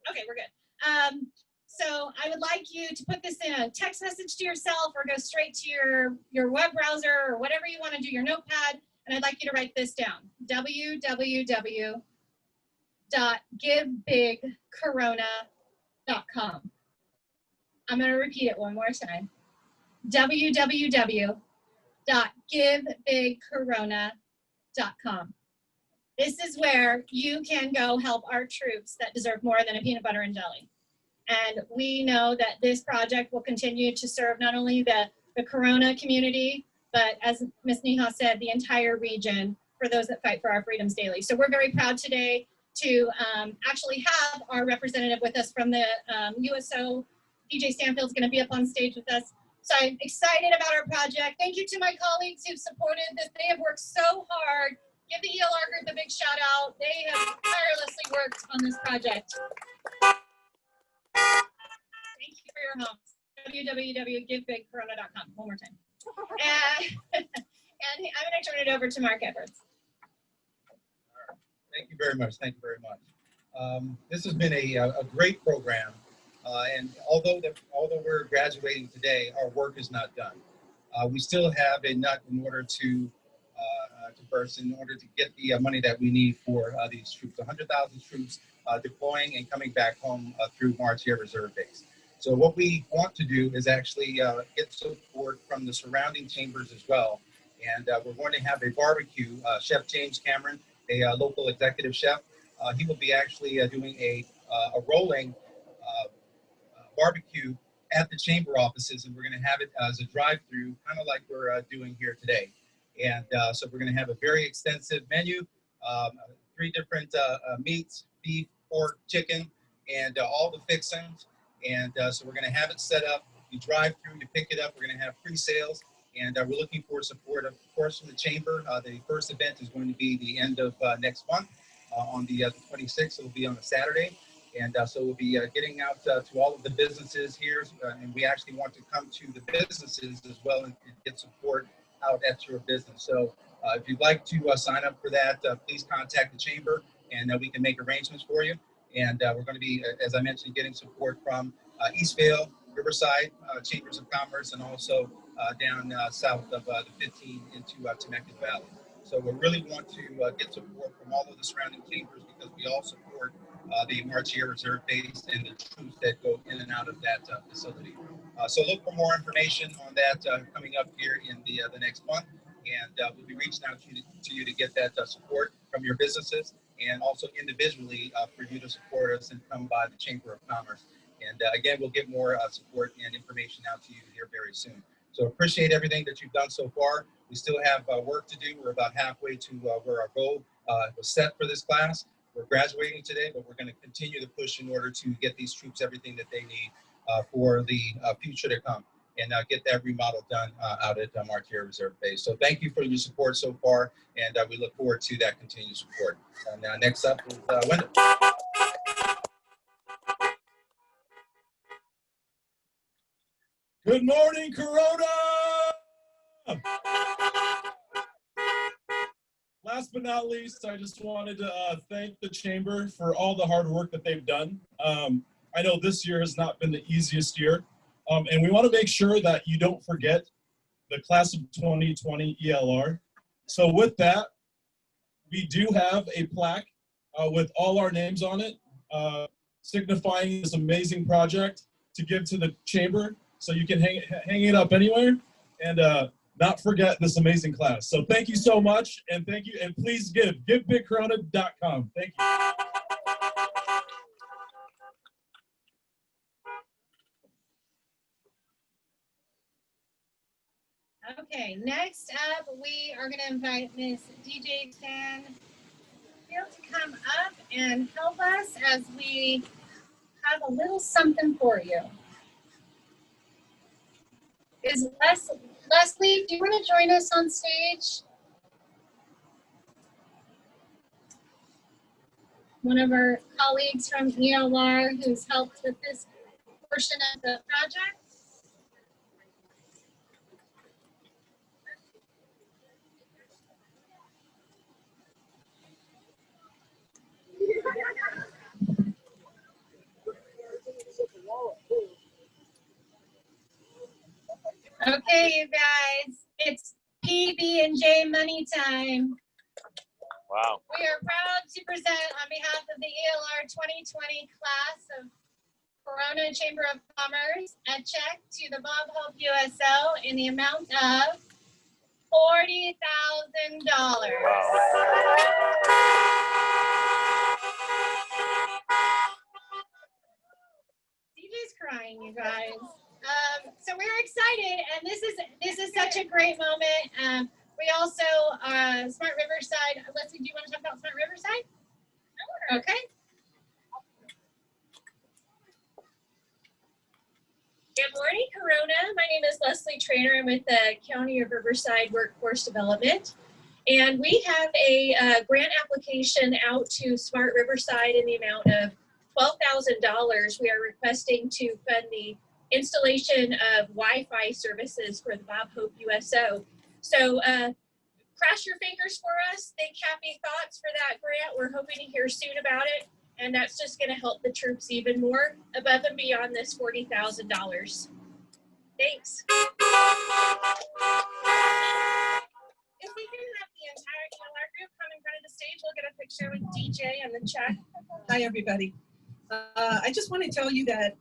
Okay, we're good. So I would like you to put this in a text message to yourself or go straight to your web browser or whatever you want to do, your notepad, and I'd like you to write this down. www.givebigcorona.com. I'm going to repeat it one more time. www.givebigcorona.com. This is where you can go help our troops that deserve more than a peanut butter and jelly. And we know that this project will continue to serve not only the Corona community, but as Ms. Neha said, the entire region for those that fight for our freedoms daily. So we're very proud today to actually have our representative with us from the USO. DJ Stanfield's going to be up on stage with us. So I'm excited about our project. Thank you to my colleagues who've supported this. They have worked so hard. Give the ELR group a big shout out. They have tirelessly worked on this project. Thank you for your help. www.givebigcorona.com. One more time. And I'm going to turn it over to Mark Edwards. Thank you very much. Thank you very much. This has been a great program, and although we're graduating today, our work is not done. We still have a nut in order to burst in order to get the money that we need for these troops. 100,000 troops deploying and coming back home through March Air Reserve Base. So what we want to do is actually get support from the surrounding chambers as well. And we're going to have a barbecue. Chef James Cameron, a local executive chef, he will be actually doing a rolling barbecue at the chamber offices, and we're going to have it as a drive-through, kind of like we're doing here today. And so we're going to have a very extensive menu, 3 different meats, beef, pork, chicken, and all the fixings. And so we're going to have it set up. You drive through, you pick it up. We're going to have pre-sales, and we're looking for support, of course, from the chamber. The first event is going to be the end of next month on the 26th. It'll be on a Saturday. And so we'll be getting out to all of the businesses here. And we actually want to come to the businesses as well and get support out at your business. So if you'd like to sign up for that, please contact the chamber and we can make arrangements for you. And we're going to be, as I mentioned, getting support from Eastvale, Riverside, Chambers of Commerce, and also down south of the 15 into Temecula Valley. So we really want to get support from all of the surrounding chambers because we all support the March Air Reserve Base and the troops that go in and out of that facility. So look for more information on that coming up here in the next month. And we'll be reaching out to you to get that support from your businesses, and also individually for you to support us and come by the Chamber of Commerce. And again, we'll get more support and information out to you here very soon. So appreciate everything that you've done so far. We still have work to do. We're about halfway to where our goal was set for this class. We're graduating today, but we're going to continue to push in order to get these troops everything that they need for the future to come, and get that remodel done out at March Air Reserve Base. So thank you for your support so far, and we look forward to that continued support. Now next up is Wendell. Good morning, Corona! Last but not least, I just wanted to thank the Chamber for all the hard work that they've done. I know this year has not been the easiest year, and we want to make sure that you don't forget the class of 2020 ELR. So with that, we do have a plaque with all our names on it, signifying this amazing project to give to the Chamber. So you can hang it up anywhere and not forget this amazing class. So thank you so much, and thank you, and please give bigcorona.com. Thank you. Okay, next up, we are going to invite Ms. DJ Stanfield to come up and help us as we have a little something for you. Is Leslie, do you want to join us on stage? One of our colleagues from ELR who's helped with this portion of the project. Okay, you guys, it's PB&J money time. Wow. We are proud to present on behalf of the ELR 2020 class of Corona Chamber of Commerce a check to the Bob Hope USO in the amount of $40,000. DJ's crying, you guys. So we're excited, and this is such a great moment. We also Smart Riverside. Leslie, do you want to talk about Smart Riverside? Sure. Okay. Good morning, Corona. My name is Leslie Trainer. I'm with the County of Riverside Workforce Development. And we have a grant application out to Smart Riverside in the amount of $12,000. We are requesting to fund the installation of Wi-Fi services for the Bob Hope USO. So cross your fingers for us. Think happy thoughts for that grant. We're hoping to hear soon about it. And that's just going to help the troops even more above and beyond this $40,000. Thanks. If we can have the entire ELR group come in front of the stage, we'll get a picture with DJ and the check. Hi, everybody. I just want to tell you that,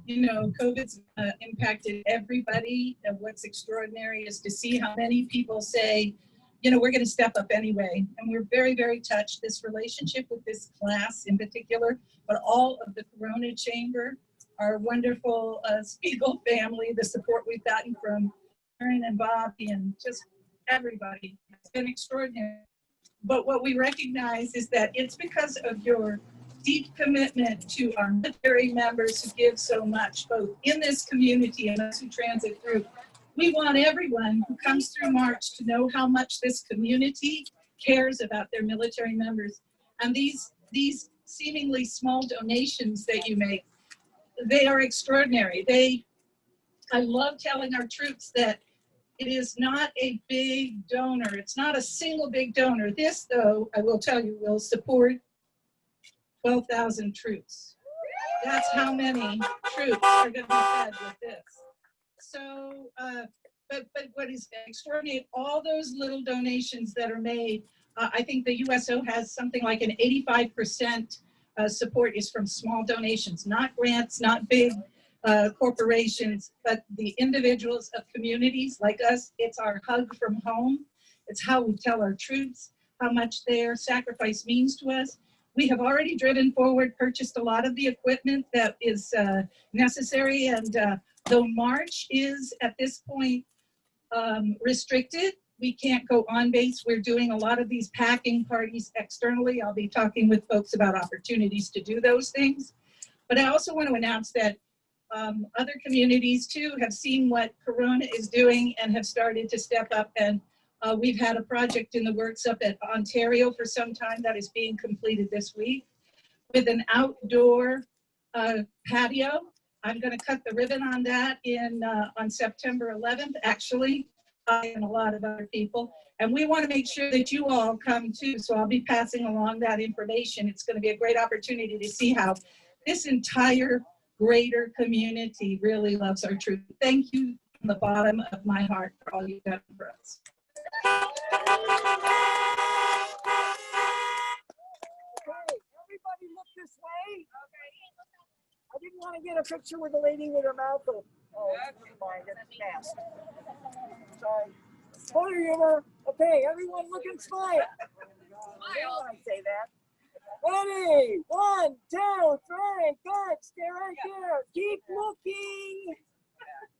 you know, COVID's impacted everybody. And what's extraordinary is to see how many people say, you know, we're going to step up anyway. And we're very, very touched. This relationship with this class in particular, but all of the Corona Chamber, our wonderful Spiegel family, the support we've gotten from Aaron and Bobby and just everybody, has been extraordinary. But what we recognize is that it's because of your deep commitment to our military members who give so much, both in this community and those who transit through. We want everyone who comes through March to know how much this community cares about their military members. And these seemingly small donations that you make, they are extraordinary. I love telling our troops that it is not a big donor. It's not a single big donor. This, though, I will tell you, will support 12,000 troops. That's how many troops are going to be fed with this. So, but what is extraordinary, all those little donations that are made, I think the USO has something like an 85% support is from small donations, not grants, not big corporations, but the individuals of communities like us. It's our hug from home. It's how we tell our troops how much their sacrifice means to us. We have already driven forward, purchased a lot of the equipment that is necessary, and though March is at this point restricted, we can't go on base. We're doing a lot of these packing parties externally. I'll be talking with folks about opportunities to do those things. But I also want to announce that other communities too have seen what Corona is doing and have started to step up. And we've had a project in the works up at Ontario for some time that is being completed this week with an outdoor patio. I'm going to cut the ribbon on that on September 11th, actually, and a lot of other people. And we want to make sure that you all come too. So I'll be passing along that information. It's going to be a great opportunity to see how this entire greater community really loves our truth. Thank you from the bottom of my heart for all you've done for us. Everybody look this way. I didn't want to get a picture with a lady with her mouth open. Oh, never mind, it's masked. Sorry. Photo humor. Okay, everyone look and smile. Smile. I say that. Ready? 1, 2, 3. Good. Stay right there. Keep looking.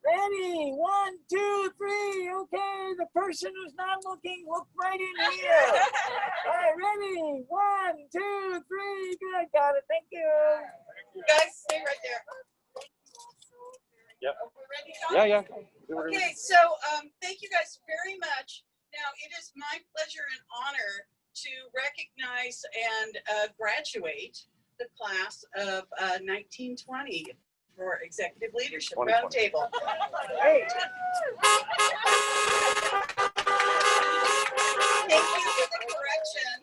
Ready? 1, 2, 3. Okay, the person who's not looking, look right in here. All right, ready? 1, 2, 3. Good. Got it. Thank you. You guys stay right there. Yep. Ready, Yeah. Okay, so thank you guys very much. Now, it is my pleasure and honor to recognize and graduate the class of 1920 for Executive Leadership Roundtable. Hey. Thank you for the correction.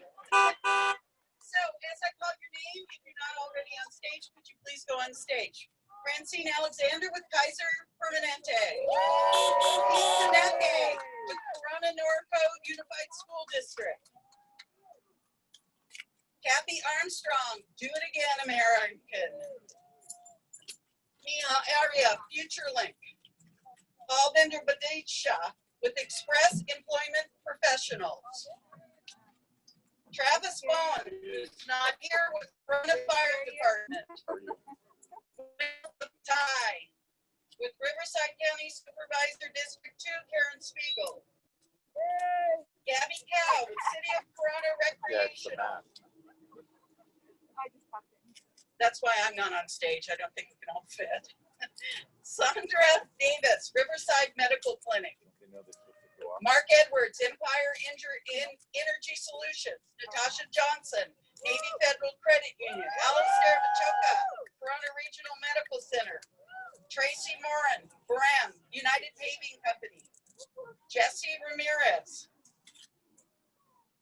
So, as I call your name, if you're not already on stage, could you please go on stage? Francine Alexander with Kaiser Permanente. Pete Dannette with Corona Norco Unified School District. Kathy Armstrong, Do It Again American. Neha Arya, FutureLink. Paul Bender-Badisha with Express Employment Professionals. Travis Bowen, who's not here, with Corona Fire Department. Wendell Bugtai with Riverside County Supervisor District 2, Karen Spiegel. Gabby Cow with City of Corona Recreation. That's why I'm not on stage. I don't think we can all fit. Sondra Davis, Riverside Medical Clinic. Mark Edwards, Empire Energy Solutions. Natasha Johnson, Navy Federal Credit Union. Alistair Machoka, Corona Regional Medical Center. Tracy Morin, Bram, United Paving Company. Jesse Ramirez,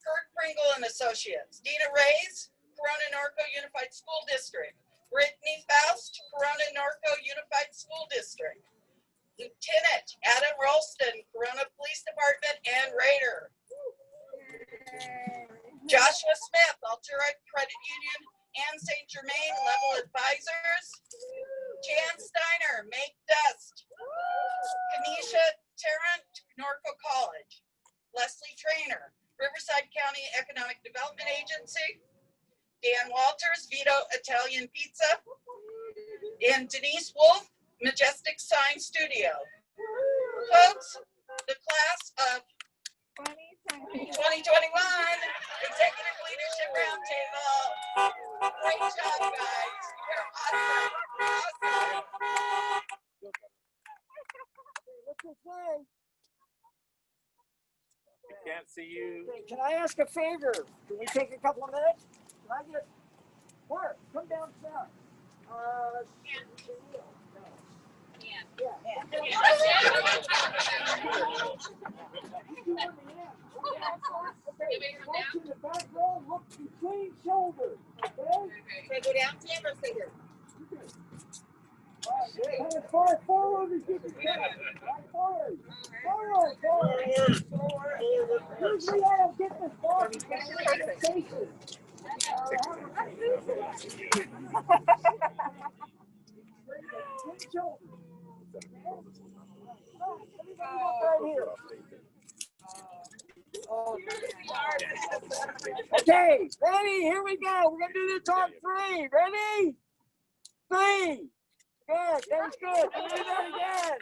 Kurt Pringle and Associates. Dina Reyes, Corona Norco Unified School District. Brittany Faust, Corona Norco Unified School District. Lieutenant Adam Ralston, Corona Police Department and Raider. Joshua Smith, Altura Credit Union and St. Germain Level Advisors. Jan Steiner, Make Dust. Kanisha Tarrant, Norco College. Leslie Trainer, Riverside County Economic Development Agency. Dan Walters, Vito Italian Pizza. And Denise Wolf, Majestic Sign Studio. Folks, the class of 2021 Executive Leadership Roundtable. Great job, guys. You're awesome. Look this way. I can't see you. Okay, can I ask a favor? Can we take a couple of minutes? Can I get Mark, come down south. In the back row, look between shoulders. Okay? Go down, stand or stay here? Kind of far forward as you can get. Forward. Usually I don't get this far because I get stations. Okay, ready? Here we go. We're gonna do this on 3. Ready? 3. Good. That was good. We'll do that again.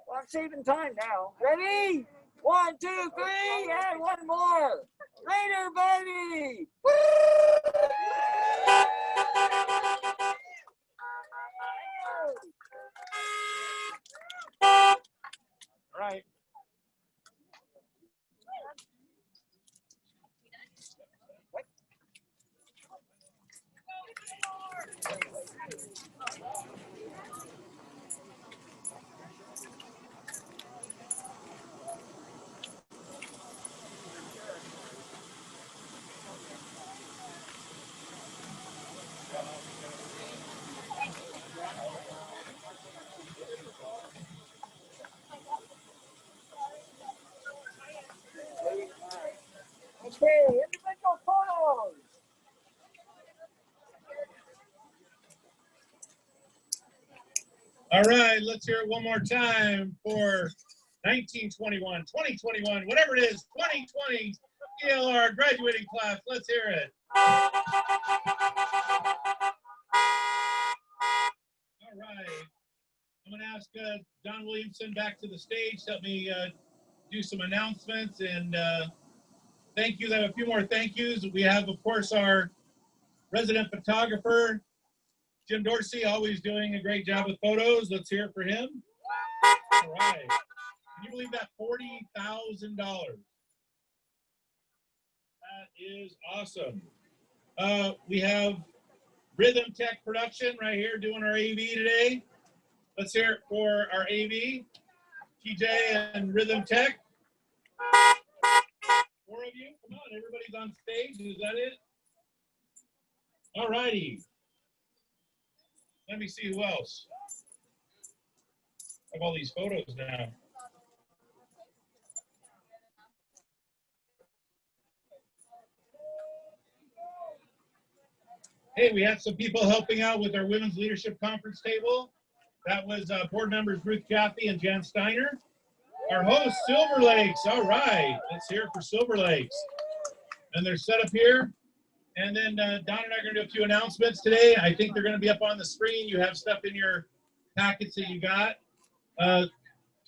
Well, I'm saving time now. Ready? 1, 2, 3, and one more. Later, buddy. Woo! All right. Okay, individual photos. All right, let's hear it one more time for 1921, 2021, whatever it is, 2020 ELR graduating class. Let's hear it. All right. I'm going to ask Don Williamson back to the stage to help me do some announcements and thank yous. I have a few more thank yous. We have, of course, our resident photographer, Jim Dorsey, always doing a great job with photos. Let's hear it for him. All right. Can you believe that? $40,000. That is awesome. We have Rhythm Tech Production right here doing our AV today. Let's hear it for our AV, TJ and Rhythm Tech. 4 of you, come on, everybody's on stage. Is that it? All righty. Let me see who else. I have all these photos now. Hey, we had some people helping out with our Women's Leadership Conference table. That was board members Ruth Caffey and Jan Steiner. Our host, Silver Lakes. All right, let's hear it for Silver Lakes. And they're set up here. And then Don and I are going to do a few announcements today. I think they're going to be up on the screen. You have stuff in your packets that you got.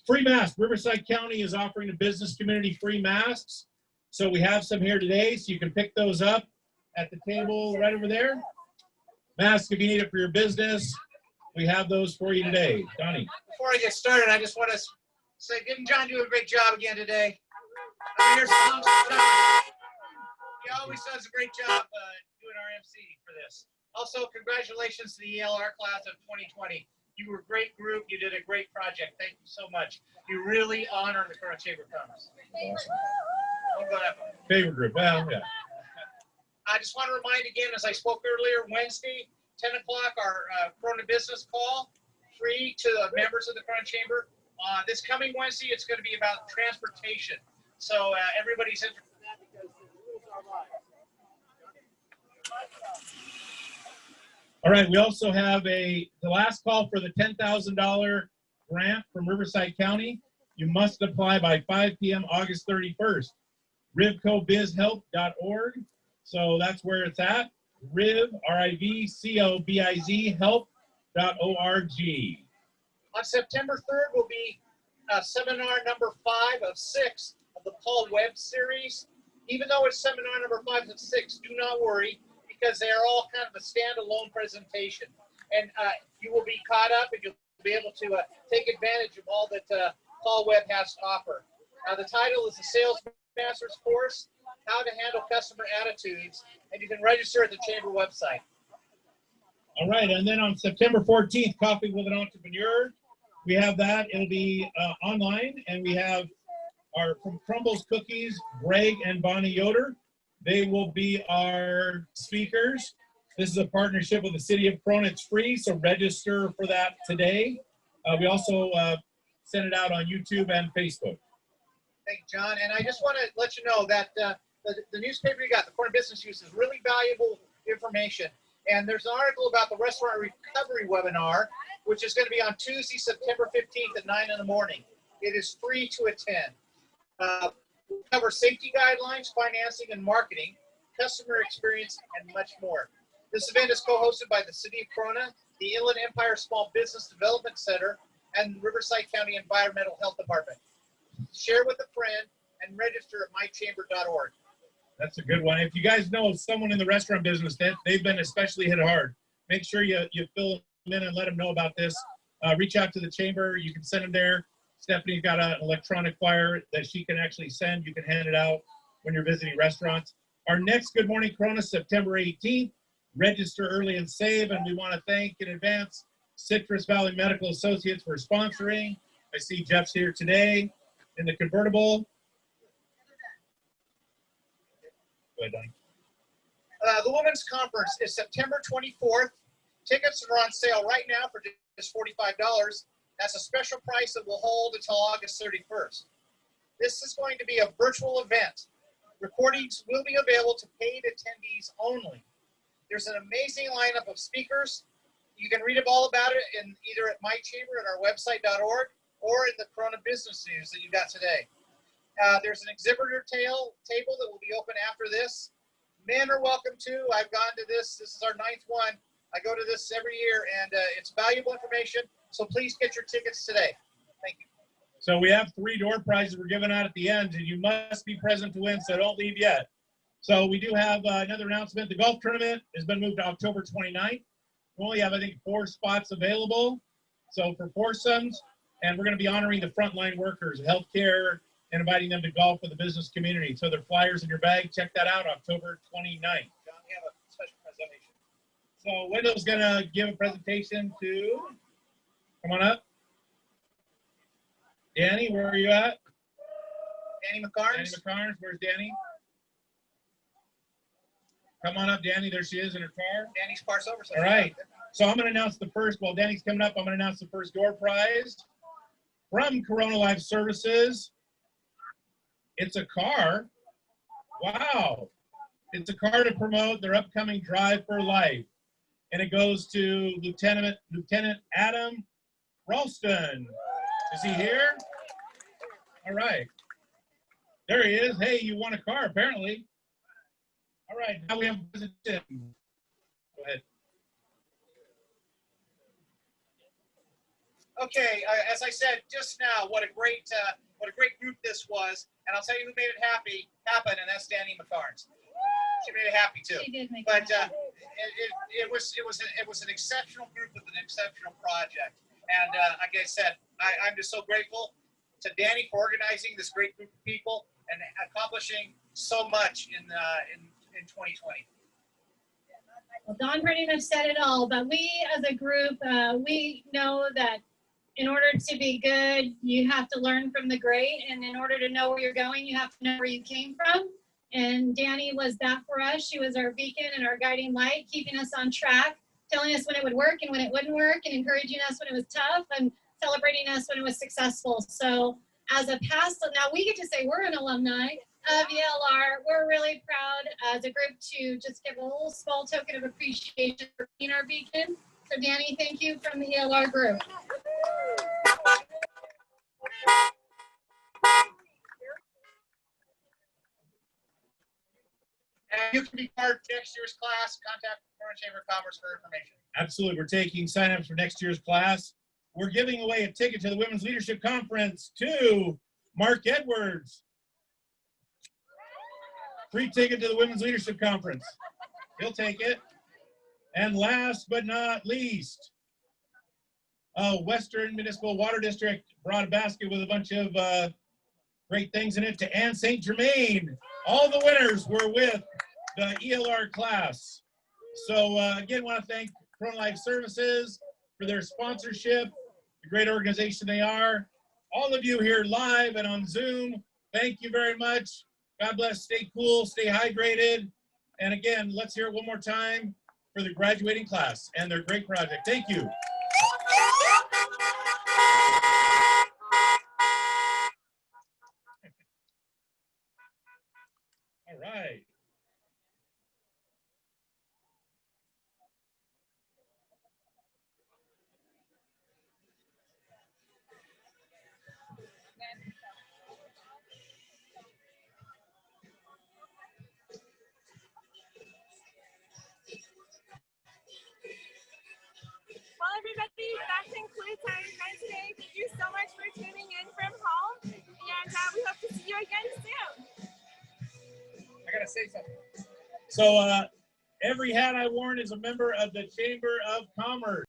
Free masks. Riverside County is offering the business community free masks. So we have some here today, so you can pick those up at the table right over there. Masks, if you need it for your business, we have those for you today. Donnie. Before I get started, I just want to say, didn't John do a great job again today? Here's John. He always does a great job doing our MC for this. Also, congratulations to the ELR class of 2020. You were a great group. You did a great project. Thank you so much. You really honor the Corona Chamber Conference. Awesome. Favorite group. Well, yeah. I just want to remind again, as I spoke earlier, Wednesday, 10 o'clock, our Corona business call, free to the members of the Corona Chamber. This coming Wednesday, it's going to be about transportation. So everybody's interested in that because the rules are live. All right, we also have the last call for the $10,000 grant from Riverside County. You must apply by 5 p.m. August 31st. rivcobiz.org. So that's where it's at. RIVCOBIZ help.org. On September 3rd will be seminar number 5 of 6 of the Paul Webb series. Even though it's seminar number 5 of 6, do not worry, because they are all kind of a standalone presentation. And you will be caught up and you'll be able to take advantage of all that Paul Webb has to offer. The title is the Sales Masters Course, How to Handle Customer Attitudes, and you can register at the Chamber website. All right, and then on September 14th, Coffee with an Entrepreneur. We have that. It'll be online, and we have our from Crumbles Cookies, Greg and Bonnie Yoder. They will be our speakers. This is a partnership with the City of Corona. It's free, so register for that today. We also send it out on YouTube and Facebook. Thank you, John. And I just want to let you know that the newspaper you got, the Corona Business News, is really valuable information. And there's an article about the restaurant recovery webinar, which is going to be on Tuesday, September 15th at 9 in the morning. It is free to attend. We'll cover safety guidelines, financing and marketing, customer experience, and much more. This event is co-hosted by the City of Corona, the Inland Empire Small Business Development Center, and Riverside County Environmental Health Department. Share with a friend and register at mychamber.org. That's a good one. If you guys know of someone in the restaurant business that they've been especially hit hard, make sure you fill them in and let them know about this. Reach out to the chamber. You can send them there. Stephanie's got an electronic flyer that she can actually send. You can hand it out when you're visiting restaurants. Our next Good Morning Corona, September 18th. Register early and save. And we want to thank in advance Citrus Valley Medical Associates for sponsoring. I see Jeff's here today in the convertible. Go ahead, Donnie. The Women's Conference is September 24th. Tickets are on sale right now for just $45. That's a special price that will hold until August 31st. This is going to be a virtual event. Recordings will be available to paid attendees only. There's an amazing lineup of speakers. You can read all about it in either at my chamber at our website.org or in the Corona Business News that you got today. There's an exhibitor table that will be open after this. Men are welcome too. I've gone to this. This is our 9th one. I go to this every year, and it's valuable information. So please get your tickets today. Thank you. So we have 3 door prizes we're giving out at the end, and you must be present to win, so don't leave yet. So we do have another announcement. The golf tournament has been moved to October 29th. We only have, I think, 4 spots available. So for foursomes, and we're going to be honoring the frontline workers, healthcare, and inviting them to golf with the business community. So there are flyers in your bag. Check that out, October 29th. John, we have a special presentation. So Wendell's going to give a presentation to, come on up. Danny, where are you at? Danny McCarns. Danny McCarns, where's Danny? Come on up, Danny. There she is in her car. Danny's parts over. All right. So I'm going to announce the first, while Danny's coming up, I'm going to announce the first door prize from Corona Life Services. It's a car. Wow. It's a car to promote their upcoming Drive for Life. And it goes to Lieutenant Adam Ralston. Is he here? All right. There he is. Hey, you won a car, apparently. All right, now we have a presentation. Go ahead. Okay, as I said just now, what a great group this was, and I'll tell you who made it happen, and that's Danny McCarns. She made it happy too. She did make but it happy. it was an exceptional group with an exceptional project, and like I said, I'm just so grateful to Danny for organizing this great group of people and accomplishing so much in 2020. Well, Don pretty much said it all, but we as a group, we know that in order to be good, you have to learn from the great, and in order to know where you're going, you have to know where you came from. And Danny was that for us. She was our beacon and our guiding light, keeping us on track, telling us when it would work and when it wouldn't work, and encouraging us when it was tough, and celebrating us when it was successful. So as a past, now we get to say we're an alumni of ELR. We're really proud as a group to just give a little small token of appreciation for being our beacon. So Danny, thank you from the ELR group. And you can be part of next year's class. Contact the Corona Chamber of Commerce for information. Absolutely. We're taking signups for next year's class. We're giving away a ticket to the Women's Leadership Conference to Mark Edwards. Free ticket to the Women's Leadership Conference. He'll take it. And last but not least, Western Municipal Water District brought a basket with a bunch of great things in it to Anne St. Germain. All the winners were with the ELR class. So again, want to thank Corona Life Services for their sponsorship, the great organization they are. All of you here live and on Zoom, thank you very much. God bless, stay cool, stay hydrated. And again, let's hear it one more time for the graduating class and their great project. Thank you. All right. our event today. Thank you so much for tuning in from home, and we hope to see you again soon. I gotta say something. So every hat I worn is a member of the Chamber of Commerce.